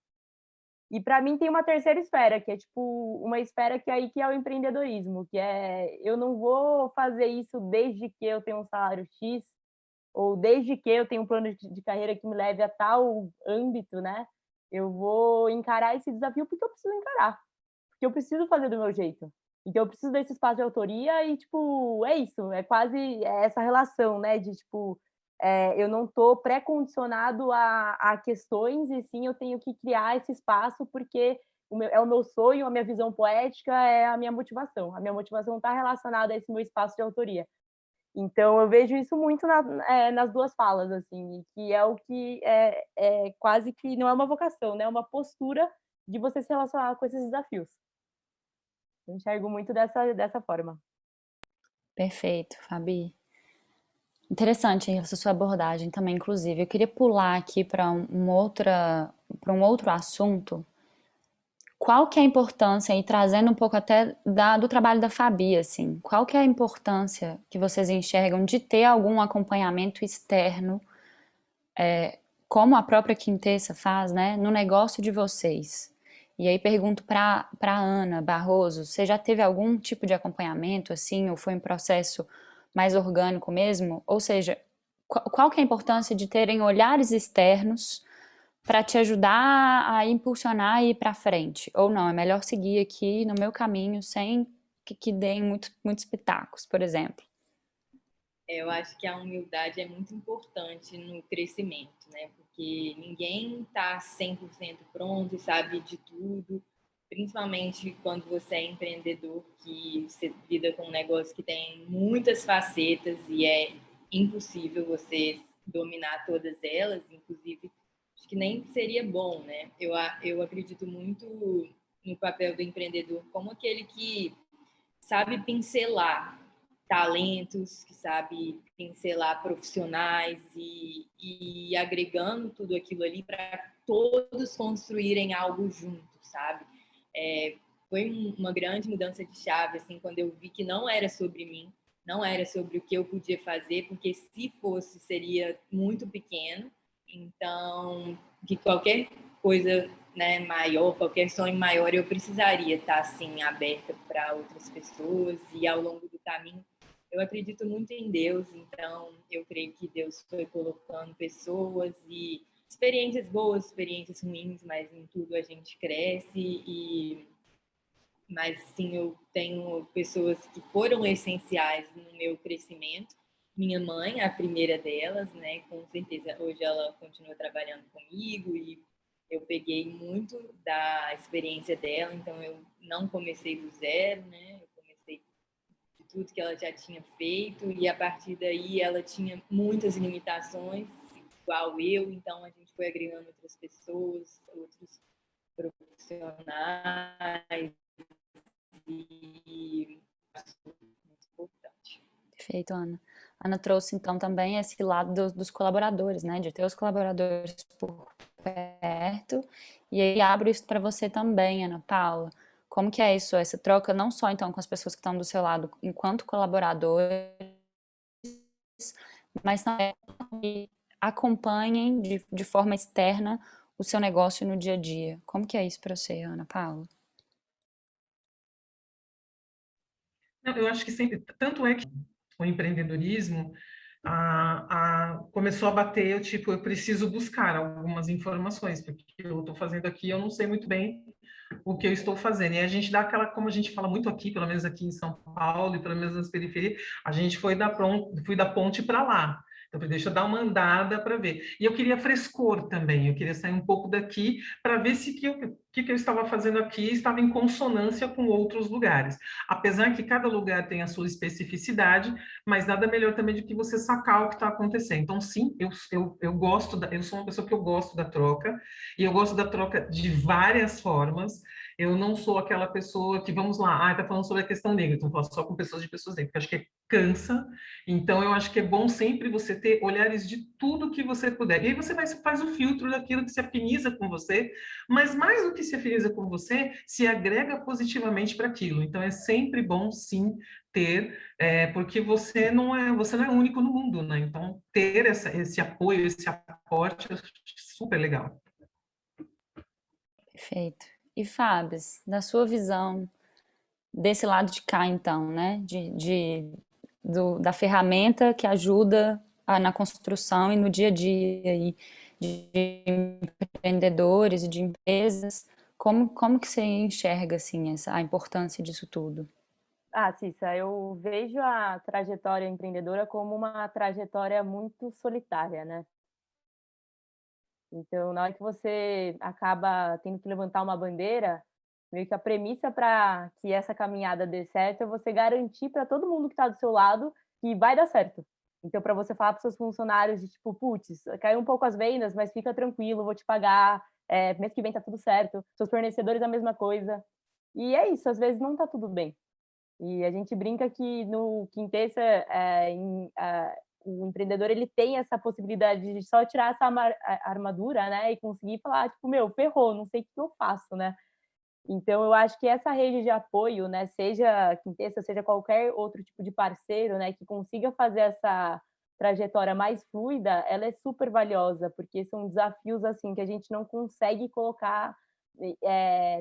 E para mim tem uma terceira esfera, que é tipo uma esfera que é o empreendedorismo, que é eu não vou fazer isso desde que eu tenho um salário X, ou desde que eu tenho um plano de carreira que me leve a tal âmbito, né? Eu vou encarar esse desafio porque eu preciso encarar, porque eu preciso fazer do meu jeito. Então eu preciso desse espaço de autoria e, tipo, é isso, é quase essa relação, né? De tipo, eu não estou pré-condicionado a questões, e sim eu tenho que criar esse espaço porque é o meu sonho, a minha visão poética é a minha motivação. A minha motivação está relacionada a esse meu espaço de autoria. Então eu vejo isso muito nas duas falas, assim, que é o que é quase que não é uma vocação, né? É uma postura de você se relacionar com esses desafios. Eu enxergo muito dessa forma. Perfeito, Fabi. Interessante essa sua abordagem também, inclusive. Eu queria pular aqui para um outro assunto. Qual que é a importância, e trazendo um pouco até do trabalho da Fabi, assim, qual que é a importância que vocês enxergam de ter algum acompanhamento externo, como a própria Quintessa faz, né, no negócio de vocês? E aí pergunto para Ana Barroso, você já teve algum tipo de acompanhamento, assim, ou foi um processo mais orgânico mesmo? Ou seja, qual que é a importância de terem olhares externos para te ajudar a impulsionar e ir para frente? Ou não, é melhor seguir aqui no meu caminho sem que deem muitos pitacos, por exemplo? Eu acho que a humildade é muito importante no crescimento, né? Porque ninguém está 100% pronto e sabe de tudo, principalmente quando você é empreendedor, que você lida com um negócio que tem muitas facetas e é impossível você dominar todas elas, inclusive, acho que nem seria bom, né? Eu acredito muito no papel do empreendedor como aquele que sabe pincelar talentos, que sabe pincelar profissionais e agregando tudo aquilo ali para todos construírem algo juntos, sabe? Foi uma grande mudança de chave, assim, quando eu vi que não era sobre mim, não era sobre o que eu podia fazer, porque se fosse, seria muito pequeno. Então, que qualquer coisa, né, maior, qualquer sonho maior, eu precisaria estar assim aberta para outras pessoas e ao longo do caminho eu acredito muito em Deus, então eu creio que Deus foi colocando pessoas e experiências boas, experiências ruins, mas em tudo a gente cresce e mas sim eu tenho pessoas que foram essenciais no meu crescimento. Minha mãe, a primeira delas, né? Com certeza hoje ela continua trabalhando comigo e eu peguei muito da experiência dela, então eu não comecei do zero, né? Eu comecei de tudo que ela já tinha feito e a partir daí ela tinha muitas limitações, igual eu, então a gente foi agregando outras pessoas, outros profissionais e muito importante. Perfeito, Ana. Ana trouxe, então, também esse lado dos colaboradores, né? De ter os colaboradores por perto. E aí abro isso para você também, Ana Paula. Como que é isso, essa troca, não só, então, com as pessoas que estão do seu lado enquanto colaboradores, mas também que acompanhem de forma externa o seu negócio no dia a dia. Como que é isso para você, Ana Paula? Não, eu acho que sempre, tanto é que o empreendedorismo começou a bater, eu preciso buscar algumas informações, porque eu estou fazendo aqui, eu não sei muito bem o que eu estou fazendo. E a gente dá aquela, como a gente fala muito aqui, pelo menos aqui em São Paulo e pelo menos nas periferias, a gente fui da ponte para lá. Então, deixa eu dar uma andada para ver. E eu queria frescor também, eu queria sair um pouco daqui para ver se que eu estava fazendo aqui estava em consonância com outros lugares. Apesar que cada lugar tem a sua especificidade, mas nada melhor também do que você sacar o que está acontecendo. Então, sim, eu gosto, eu sou uma pessoa que eu gosto da troca, e eu gosto da troca de várias formas. Eu não sou aquela pessoa que, vamos lá, está falando sobre a questão negra, então falo só com pessoas de pessoas negras, porque acho que cansa. Então, eu acho que é bom sempre você ter olhares de tudo que você puder. E aí você faz o filtro daquilo que se afiniza com você, mas mais do que se afiniza com você, se agrega positivamente para aquilo. Então, é sempre bom, sim, ter, porque você não é único no mundo, né? Então, ter esse apoio, esse aporte é super legal. Perfeito. E Fábio, da sua visão desse lado de cá, então, né? Da ferramenta que ajuda na construção e no dia a dia aí, de empreendedores e de empresas, como que você enxerga assim, a importância disso tudo? Cissa, eu vejo a trajetória empreendedora como uma trajetória muito solitária, né? Então, na hora que você acaba tendo que levantar uma bandeira, meio que a premissa para que essa caminhada dê certo é você garantir para todo mundo que está do seu lado que vai dar certo. Então, para você falar para os seus funcionários de tipo, putz, caiu um pouco as vendas, mas fica tranquilo, vou te pagar, mês que vem tá tudo certo, seus fornecedores a mesma coisa. E é isso, às vezes não tá tudo bem. E a gente brinca que no Quintessa, o empreendedor ele tem essa possibilidade de só tirar essa armadura, né, e conseguir falar, tipo, meu, ferrou, não sei o que eu faço, né? Então, eu acho que essa rede de apoio, né, seja Quintessa, seja qualquer outro tipo de parceiro, né, que consiga fazer essa trajetória mais fluida, ela é super valiosa, porque são desafios, assim, que a gente não consegue colocar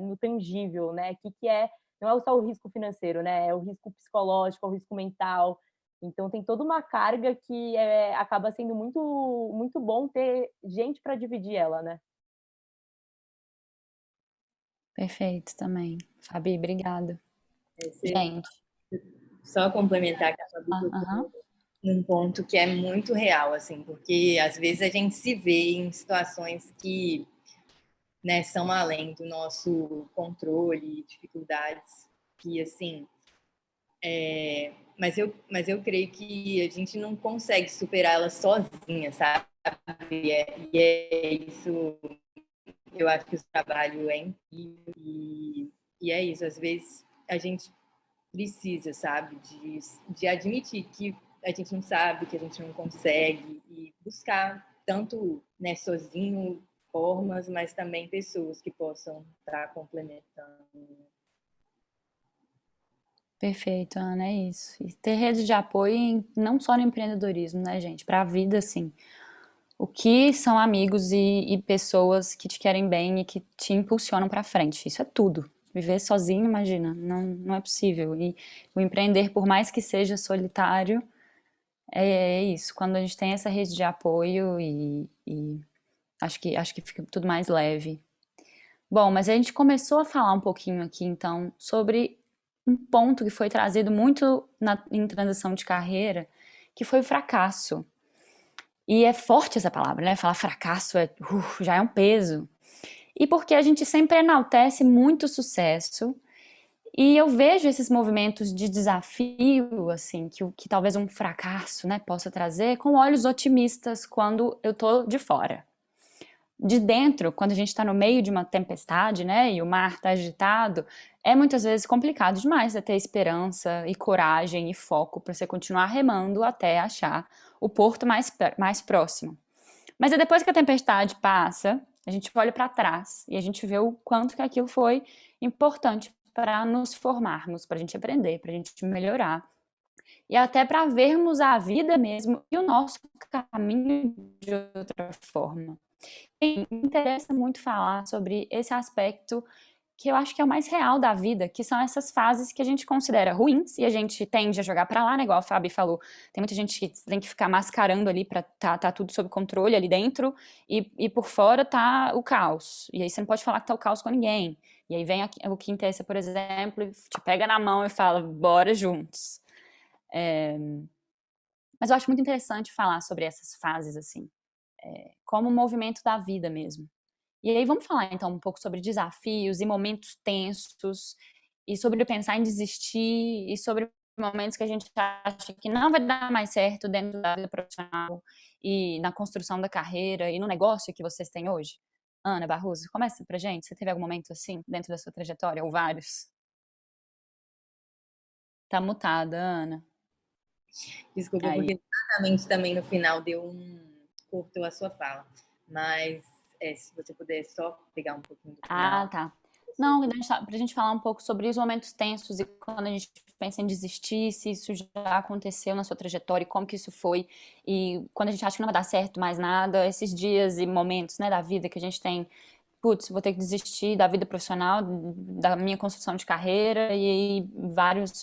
no tangível, né? Que é, não é só o risco financeiro, né? É o risco psicológico, é o risco mental. Então, tem toda uma carga que acaba sendo muito, muito bom ter gente para dividir ela, né? Perfeito também. Fabi, obrigada. Gente, Só complementar que a Fabi aham, num ponto que é muito real, assim, porque às vezes a gente se vê em situações que, né, são além do nosso controle, dificuldades que, assim, mas eu creio que a gente não consegue superar elas sozinha, sabe? E é isso, eu acho que o trabalho é incrível e é isso, às vezes a gente precisa, sabe, de admitir que a gente não sabe, que a gente não consegue e buscar tanto, né, sozinho formas, mas também pessoas que possam estar complementando. Perfeito, Ana, é isso. E ter rede de apoio não só no empreendedorismo, né, gente? Para a vida, assim. O que são amigos e pessoas que te querem bem e que te impulsionam para frente? Isso é tudo. Viver sozinho, imagina, não é possível. E o empreender, por mais que seja solitário, é isso. Quando a gente tem essa rede de apoio e acho que fica tudo mais leve. Bom, mas a gente começou a falar um pouquinho aqui, então, sobre um ponto que foi trazido muito em transição de carreira, que foi o fracasso. E é forte essa palavra, né? Falar fracasso já é um peso. E porque a gente sempre enaltece muito sucesso, e eu vejo esses movimentos de desafio, assim, que talvez um fracasso, né, possa trazer, com olhos otimistas quando eu tô de fora. De dentro, quando a gente está no meio de uma tempestade, né, e o mar está agitado, é muitas vezes complicado demais você ter esperança e coragem e foco para você continuar remando até achar o porto mais próximo. Mas é depois que a tempestade passa, a gente olha para trás e a gente vê o quanto que aquilo foi importante para nos formarmos, para a gente aprender, para a gente melhorar. E até para vermos a vida mesmo e o nosso caminho de outra forma. E me interessa muito falar sobre esse aspecto que eu acho que é o mais real da vida, que são essas fases que a gente considera ruins e a gente tende a jogar pra lá, né? Igual a Fabi falou, tem muita gente que tem que ficar mascarando ali pra tá tudo sob controle ali dentro e por fora tá o caos. E aí você não pode falar que tá o caos com ninguém. E aí vem o Quintessa, por exemplo, e te pega na mão e fala, bora juntos. Mas eu acho muito interessante falar sobre essas fases, assim, como um movimento da vida mesmo. E aí vamos falar então um pouco sobre desafios e momentos tensos, e sobre pensar em desistir, e sobre momentos que a gente acha que não vai dar mais certo dentro da vida profissional, e na construção da carreira, e no negócio que vocês têm hoje. Ana Barroso, começa pra gente. Você teve algum momento assim dentro da sua trajetória, ou vários? Tá mutada, Ana. Desculpa, Aí. porque exatamente também no final cortou a sua fala. Mas se você puder só pegar um pouquinho do Ah, final. tá. Não, pra gente falar um pouco sobre os momentos tensos e quando a gente pensa em desistir, se isso já aconteceu na sua trajetória e como que isso foi. E quando a gente acha que não vai dar certo mais nada, esses dias e momentos, né, da vida que a gente tem, putz, vou ter que desistir da vida profissional, da minha construção de carreira, e aí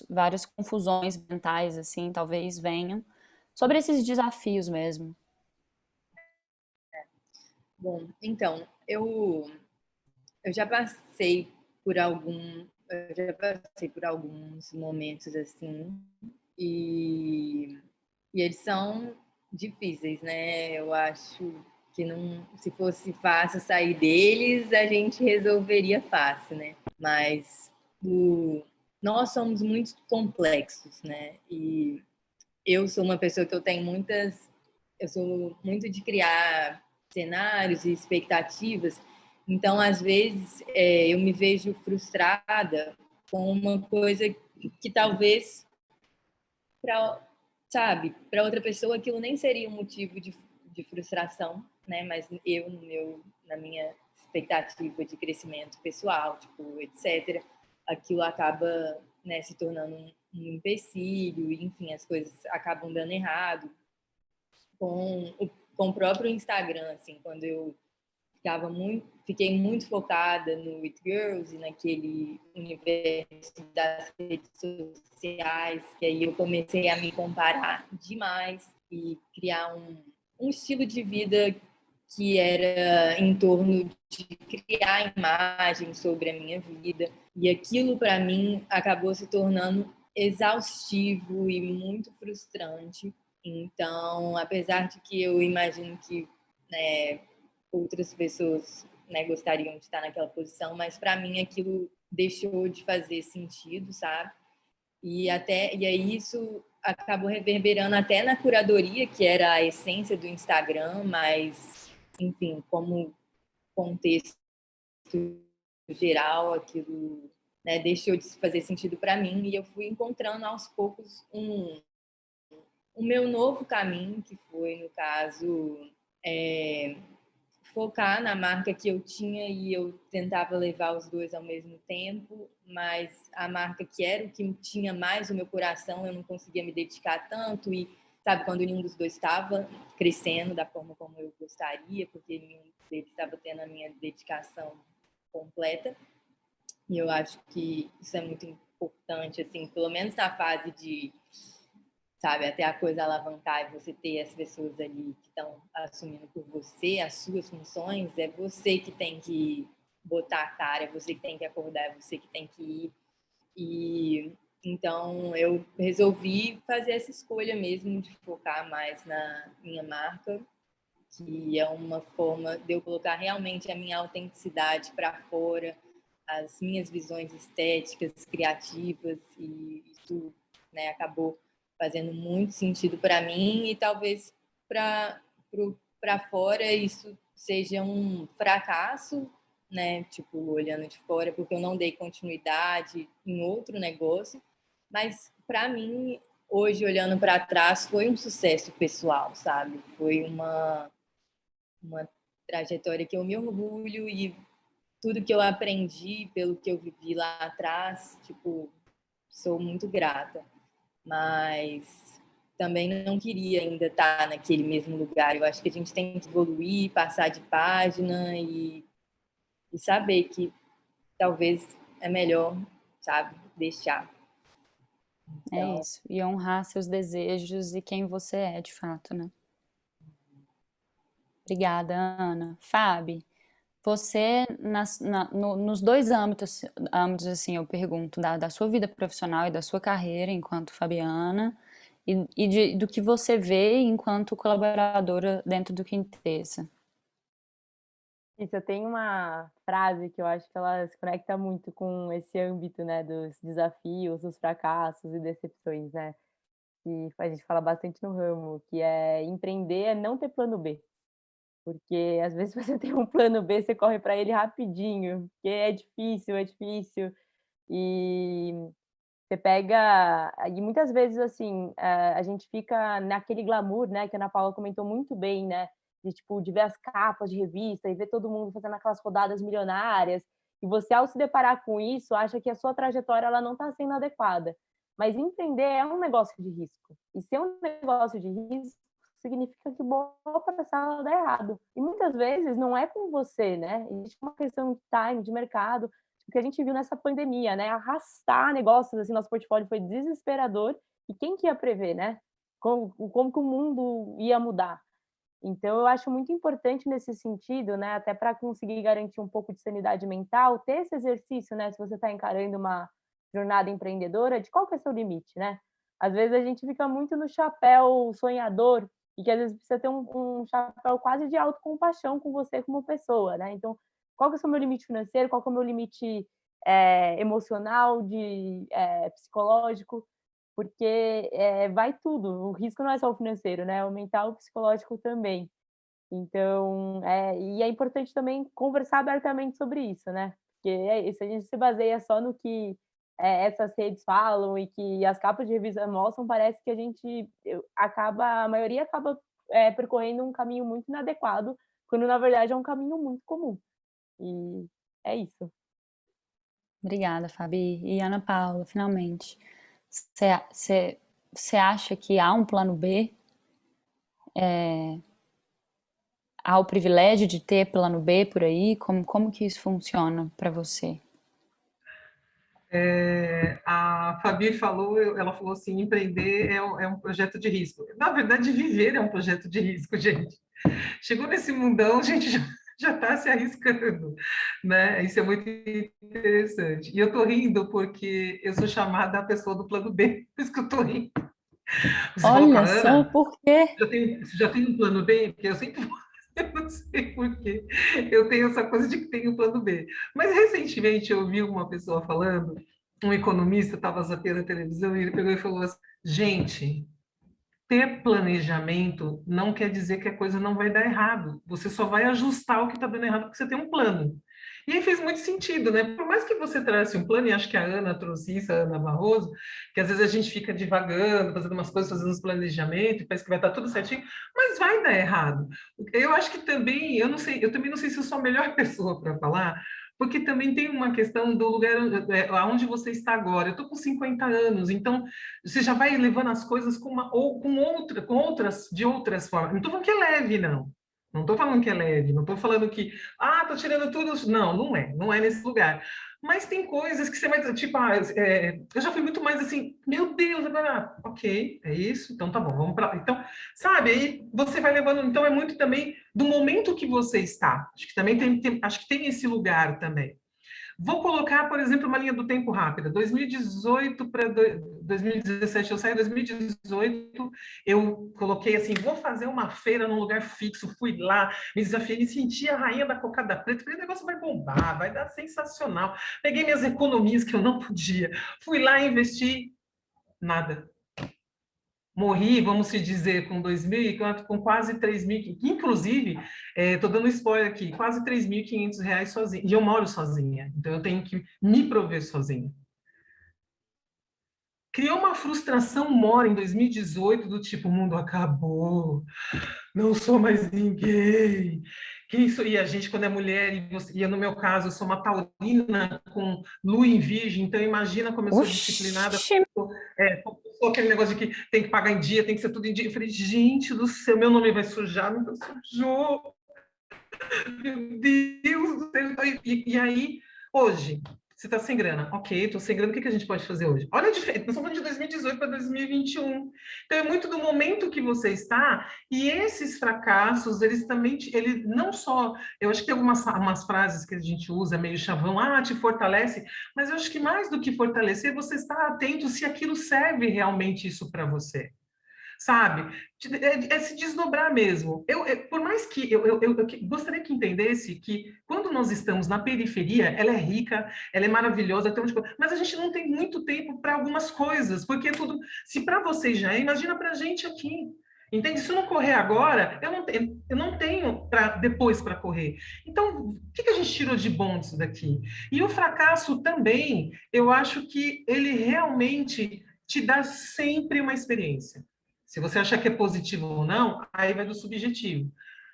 várias confusões mentais, assim, talvez venham. Sobre esses desafios mesmo. Bom, então, eu já passei por alguns momentos assim, e, e eles são difíceis, né? Eu acho que não, se fosse fácil sair deles, a gente resolveria fácil, né? Mas nós somos muito complexos, né? E eu sou uma pessoa que eu sou muito de criar cenários e expectativas, então às vezes eu me vejo frustrada com uma coisa que talvez para, sabe, para outra pessoa aquilo nem seria um motivo de frustração, né? Mas eu na minha expectativa de crescimento pessoal, tipo, etc, aquilo acaba, né, se tornando um empecilho, e, enfim, as coisas acabam dando errado com o próprio Instagram, assim, quando eu fiquei muito focada no It Girls e naquele universo das redes sociais, que aí eu comecei a me comparar demais e criar um estilo de vida que era em torno de criar imagens sobre a minha vida. E aquilo, para mim, acabou se tornando exaustivo e muito frustrante. Então, apesar de que eu imagino que, né, outras pessoas, né, gostariam de estar naquela posição, mas para mim aquilo deixou de fazer sentido, sabe? E aí isso acabou reverberando até na curadoria, que era a essência do Instagram, mas, enfim, como contexto geral, aquilo, né, deixou de fazer sentido para mim e eu fui encontrando aos poucos o meu novo caminho, que foi, no caso, focar na marca que eu tinha e eu tentava levar os dois ao mesmo tempo, mas a marca que era o que tinha mais o meu coração, eu não conseguia me dedicar tanto e, sabe, quando nenhum dos dois estava crescendo da forma como eu gostaria, porque nenhum deles estava tendo a minha dedicação completa. E eu acho que isso é muito importante, assim, pelo menos na fase de, sabe, até a coisa alavancar e você ter as pessoas ali que estão assumindo por você as suas funções, é você que tem que botar a cara, é você que tem que acordar, é você que tem que ir. E então eu resolvi fazer essa escolha mesmo de focar mais na minha marca, que é uma forma de eu colocar realmente a minha autenticidade para fora, as minhas visões estéticas, criativas, e isso, né, acabou fazendo muito sentido para mim e talvez para fora isso seja um fracasso, né, tipo, olhando de fora, porque eu não dei continuidade em outro negócio, mas para mim, hoje, olhando para trás, foi um sucesso pessoal, sabe? Foi uma trajetória que eu me orgulho e tudo que eu aprendi, pelo que eu vivi lá atrás, tipo, sou muito grata. Mas também não queria ainda estar naquele mesmo lugar. Eu acho que a gente tem que evoluir, passar de página e saber que talvez é melhor, sabe, deixar. É Então, isso. E honrar seus desejos e quem você é, de fato, né? Obrigada, Ana. Fabi, você, nos dois âmbitos, assim, eu pergunto, da sua vida profissional e da sua carreira enquanto Fabiana, do que você vê enquanto colaboradora dentro do Quintessa. Isso, eu tenho uma frase que eu acho que ela se conecta muito com esse âmbito, né, dos desafios, dos fracassos e decepções, né? Que a gente fala bastante no ramo, que é empreender é não ter plano B. Porque às vezes você tem um plano B, você corre para ele rapidinho, porque é difícil. E você pega e muitas vezes, assim, a gente fica naquele glamour, né, que a Ana Paula comentou muito bem, né, de, tipo, de ver as capas de revista e ver todo mundo fazendo aquelas rodadas milionárias, e você, ao se deparar com isso, acha que a sua trajetória ela não está sendo adequada. Mas empreender é um negócio de risco. E ser um negócio de risco significa que boa operação dá errado. E muitas vezes não é com você, né? Existe uma questão de time, de mercado, que a gente viu nessa pandemia, né? Arrastar negócios, assim, nosso portfólio foi desesperador. E quem que ia prever, né? Como que o mundo ia mudar? Então, eu acho muito importante nesse sentido, né? Até para conseguir garantir um pouco de sanidade mental, ter esse exercício, né? Se você está encarando uma jornada empreendedora, de qual que é o seu limite, né? Às vezes a gente fica muito no chapéu sonhador e que às vezes precisa ter um chapéu quase de autocompaixão com você como pessoa, né? Então, qual que é o meu limite financeiro? Qual que é o meu limite emocional, psicológico? Porque vai tudo. O risco não é só o financeiro, né? O mental, o psicológico também. Então, e é importante também conversar abertamente sobre isso, né? Porque se a gente se baseia só no que essas redes falam e que as capas de revista mostram, parece que a maioria acaba percorrendo um caminho muito inadequado, quando na verdade é um caminho muito comum. E é isso. Obrigada, Fabi. E Ana Paula, finalmente. Você acha que há um plano B? Há o privilégio de ter plano B por aí? Como que isso funciona para você? A Fabi falou, ela falou assim, empreender é um projeto de risco. Na verdade, viver é um projeto de risco, gente. Chegou nesse mundão, a gente já está se arriscando, né? Isso é muito interessante. E eu estou rindo porque eu sou chamada a pessoa do plano B, por isso que eu estou rindo. Você falou com a Olha só, Ana, por quê? você já tem um plano B? Porque eu sempre eu não sei por quê. Eu tenho essa coisa de que tenho um plano B. Mas recentemente eu vi uma pessoa falando, um economista estava zapeando a televisão e ele pegou e falou assim: gente, ter planejamento não quer dizer que a coisa não vai dar errado. Você só vai ajustar o que está dando errado porque você tem um plano. E aí fez muito sentido, né? Por mais que você trace um plano, e acho que a Ana trouxe isso, a Ana Barroso, que às vezes a gente fica divagando, fazendo umas coisas, fazendo uns planejamentos, parece que vai estar tudo certinho, mas vai dar errado. Eu acho que também, eu não sei, eu também não sei se eu sou a melhor pessoa para falar, porque também tem uma questão do lugar onde você está agora. Eu estou com 50 anos, então você já vai levando as coisas com uma ou com outra, com outras de outras formas. Não estou falando que é leve, não. Não estou falando que é leve, não estou falando que, estou tirando tudo. Não, não é nesse lugar. Mas tem coisas que você vai, tipo, eu já fui muito mais assim, meu Deus, agora, ok, é isso, então tá bom, vamos para. Então, sabe, aí você vai levando, então é muito também do momento que você está. Acho que também acho que tem esse lugar também. Vou colocar, por exemplo, uma linha do tempo rápida. 2018 para 2017, eu saí em 2018, eu coloquei assim, vou fazer uma feira num lugar fixo, fui lá, me desafiei, me senti a rainha da cocada preta, falei, o negócio vai bombar, vai dar sensacional. Peguei minhas economias que eu não podia, fui lá e investi, nada. Morri, vamos se dizer, com 2.000, com quase 3.000, inclusive, estou dando spoiler aqui, quase R$ 3.500 sozinha, e eu moro sozinha, então eu tenho que me prover sozinha. Criou uma frustração mora em 2018, do tipo, o mundo acabou, não sou mais ninguém. E a gente, quando é mulher, e no meu caso, eu sou uma taurina com lua em virgem, então imagina como eu sou disciplinada, Oxi, como eu sou aquele negócio de que tem que pagar em dia, tem que ser tudo em dia. Eu falei, gente do céu, meu nome vai sujar, nunca sujou. Meu Deus do céu. E aí, hoje, você está sem grana. Ok, estou sem grana, o que que a gente pode fazer hoje? Olha a diferença, nós estamos falando de 2018 para 2021. Então, é muito do momento que você está, e esses fracassos, eles também, ele não só, eu acho que tem umas frases que a gente usa, meio chavão, te fortalece, mas eu acho que mais do que fortalecer, você está atento se aquilo serve realmente isso para você. Sabe? É se desdobrar mesmo. Por mais que eu gostaria que entendesse que quando nós estamos na periferia, ela é rica, ela é maravilhosa, tem um monte de coisa, mas a gente não tem muito tempo para algumas coisas, porque tudo, se para vocês já é, imagina para a gente aqui. Entende? Se eu não correr agora, eu não tenho depois para correr. Então, o que a gente tirou de bom disso daqui? E o fracasso também, eu acho que ele realmente te dá sempre uma experiência. Se você achar que é positivo ou não, aí vai do subjetivo.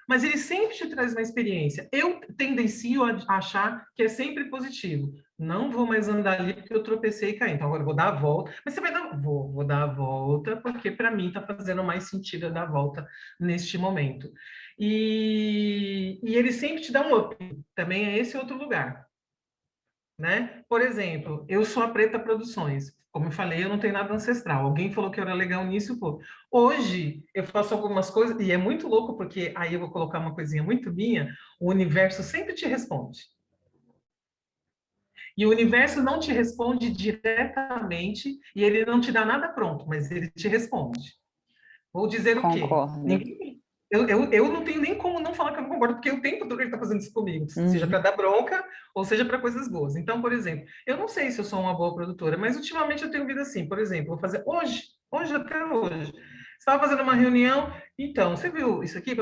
Mas ele sempre te traz uma experiência. Eu tendencio a achar que é sempre positivo. Não vou mais andar ali porque eu tropecei e caí. Então agora eu vou dar a volta. Mas você vai dar. Vou dar a volta, porque para mim está fazendo mais sentido eu dar a volta neste momento. E ele sempre te dá um up. Também é esse outro lugar. Né? Por exemplo, eu sou a Preta Produções. Como eu falei, eu não tenho nada ancestral. Alguém falou que eu era legal nisso, pô. Hoje eu faço algumas coisas e é muito louco porque aí eu vou colocar uma coisinha muito minha, o universo sempre te responde. E o universo não te responde diretamente e ele não te dá nada pronto, mas ele te responde. Vou dizer o quê? concordo. Eu não tenho nem como não falar que eu não concordo, porque o tempo todo ele está fazendo isso comigo, seja para dar bronca ou seja para coisas boas. Então, por exemplo, eu não sei se eu sou uma boa produtora, mas ultimamente eu tenho vindo assim, por exemplo, vou fazer hoje até hoje. Estava fazendo uma reunião, então, você viu isso aqui?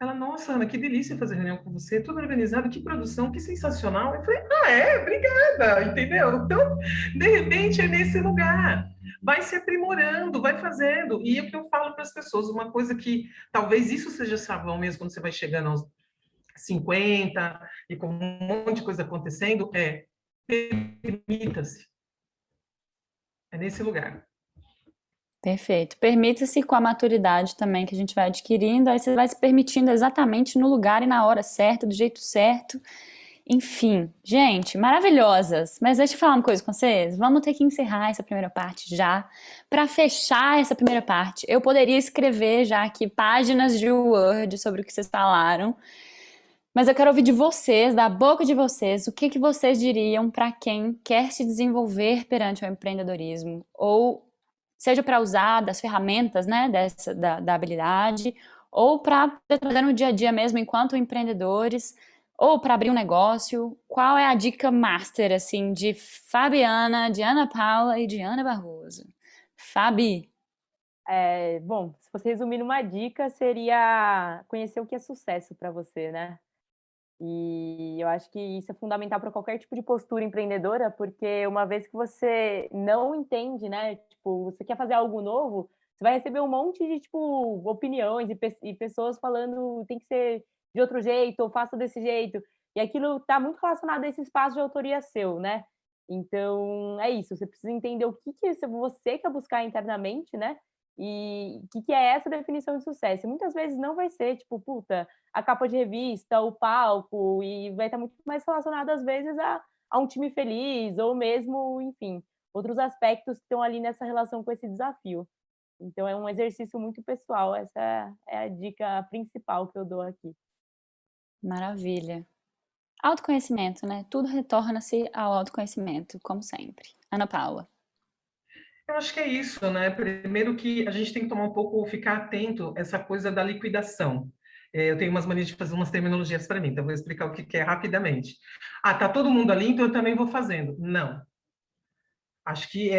Ela, nossa, Ana, que delícia fazer reunião com você, tudo organizado, que produção, que sensacional. Eu falei, obrigada, entendeu? Então, de repente, é nesse lugar. Vai se aprimorando, vai fazendo. E é o que eu falo para as pessoas, uma coisa que talvez isso seja sabão mesmo quando você vai chegando aos 50 e com um monte de coisa acontecendo, permita-se. É nesse lugar. Perfeito. Permita-se com a maturidade também que a gente vai adquirindo, aí você vai se permitindo exatamente no lugar e na hora certa, do jeito certo. Enfim, gente, maravilhosas. Mas deixa eu falar uma coisa com vocês. Vamos ter que encerrar essa primeira parte já. Para fechar essa primeira parte, eu poderia escrever já aqui páginas de Word sobre o que vocês falaram. Mas eu quero ouvir de vocês, da boca de vocês, o que vocês diriam para quem quer se desenvolver perante o empreendedorismo ou seja para usar das ferramentas, né, da habilidade, ou para trazer no dia a dia mesmo enquanto empreendedores, ou para abrir um negócio? Qual é a dica master, assim, de Fabiana, de Ana Paula e de Ana Barroso? Fabi. Bom, se você resumir numa dica, seria conhecer o que é sucesso para você, né? E eu acho que isso é fundamental para qualquer tipo de postura empreendedora, porque uma vez que você não entende, né, tipo, você quer fazer algo novo, você vai receber um monte de, tipo, opiniões e pessoas falando tem que ser de outro jeito ou faça desse jeito. E aquilo está muito relacionado a esse espaço de autoria seu, né? Então, é isso, você precisa entender o que você quer buscar internamente, né? E o que é essa definição de sucesso. E muitas vezes não vai ser, tipo, puta, a capa de revista, o palco, e vai estar muito mais relacionado, às vezes, a um time feliz, ou mesmo, enfim, outros aspectos que estão ali nessa relação com esse desafio. Então, é um exercício muito pessoal, essa é a dica principal que eu dou aqui. Maravilha. Autoconhecimento, né? Tudo retorna-se ao autoconhecimento, como sempre. Ana Paula. Eu acho que é isso, né? Primeiro que a gente tem que tomar um pouco, ficar atento a essa coisa da liquidação. Eu tenho umas manias de fazer umas terminologias para mim, então vou explicar o que é rapidamente. Ah, tá todo mundo ali, então eu também vou fazendo. Não. Acho que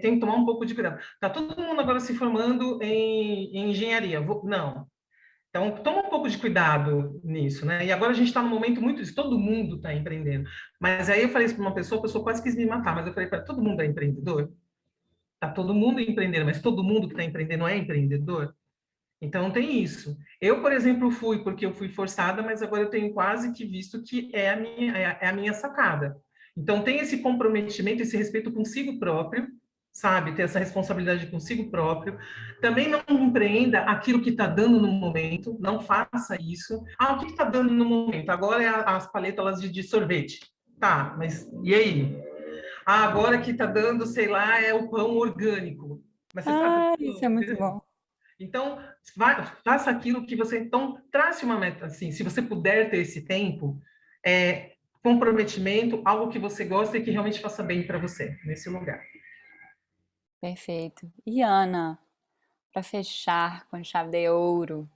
tem que tomar um pouco de cuidado. Tá todo mundo agora se formando em engenharia. Não. Então, toma um pouco de cuidado nisso, né? E agora a gente está num momento muito disso, todo mundo está empreendendo. Mas aí eu falei isso para uma pessoa, a pessoa quase quis me matar, mas eu falei para todo mundo é empreendedor? Tá todo mundo empreendendo, mas todo mundo que está empreendendo é empreendedor? Então tem isso. Eu, por exemplo, fui porque eu fui forçada, mas agora eu tenho quase que visto que é a minha sacada. Então tem esse comprometimento, esse respeito consigo próprio, sabe? Ter essa responsabilidade consigo próprio. Também não empreenda aquilo que está dando no momento, não faça isso. Ah, o que está dando no momento? Agora é as paletas de sorvete. Tá, mas e aí? Ah, agora que está dando, sei lá, é o pão orgânico. Mas você sabe o pão Isso é muito orgânico? bom. Então, faça aquilo que você... Então, trace uma meta, assim, se você puder ter esse tempo, comprometimento, algo que você gosta e que realmente faça bem para você, nesse lugar. Perfeito. E Ana, para fechar com chave de ouro.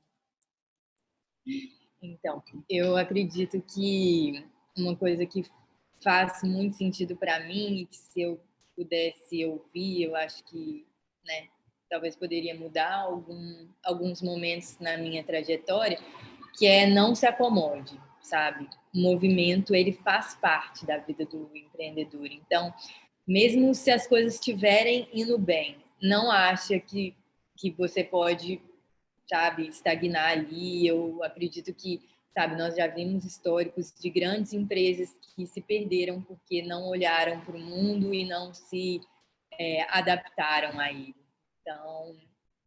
Então, eu acredito que uma coisa que faz muito sentido para mim e que se eu pudesse ouvir, eu acho que, né, talvez poderia mudar alguns momentos na minha trajetória, que é não se acomode, sabe? O movimento, ele faz parte da vida do empreendedor. Então, mesmo se as coisas estiverem indo bem, não acha que você pode, sabe, estagnar ali. Eu acredito que, sabe, nós já vimos históricos de grandes empresas que se perderam porque não olharam para o mundo e não se adaptaram a ele. Então,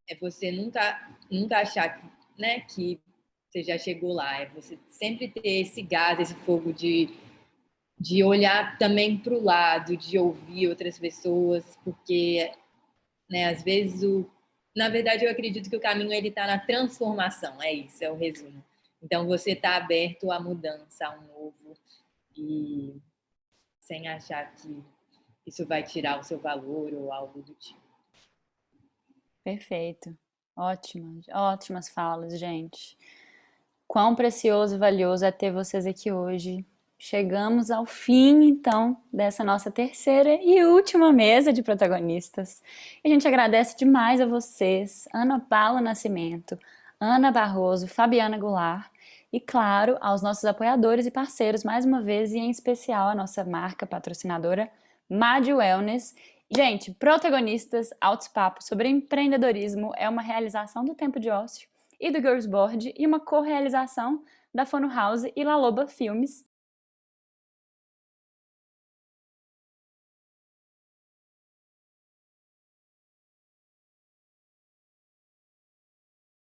é você nunca achar que, né, que você já chegou lá. É você sempre ter esse gás, esse fogo de olhar também para o lado, de ouvir outras pessoas, porque, né, às vezes na verdade, eu acredito que o caminho ele está na transformação, é isso, é o resumo. Então, você está aberto à mudança, a um novo, e sem achar que isso vai tirar o seu valor ou algo do tipo. Perfeito. Ótimas falas, gente. Quão precioso e valioso é ter vocês aqui hoje. Chegamos ao fim, então, dessa nossa terceira e última mesa de protagonistas. E a gente agradece demais a vocês, Ana Paula Nascimento, Ana Barroso, Fabiana Goulart, e, claro, aos nossos apoiadores e parceiros, mais uma vez, e em especial a nossa marca patrocinadora, Mad Wellness. Gente, Protagonistas, altos papos sobre empreendedorismo é uma realização do Tempo de Ócio e do Girls Board e uma co-realização da Fono House e La Loba Filmes.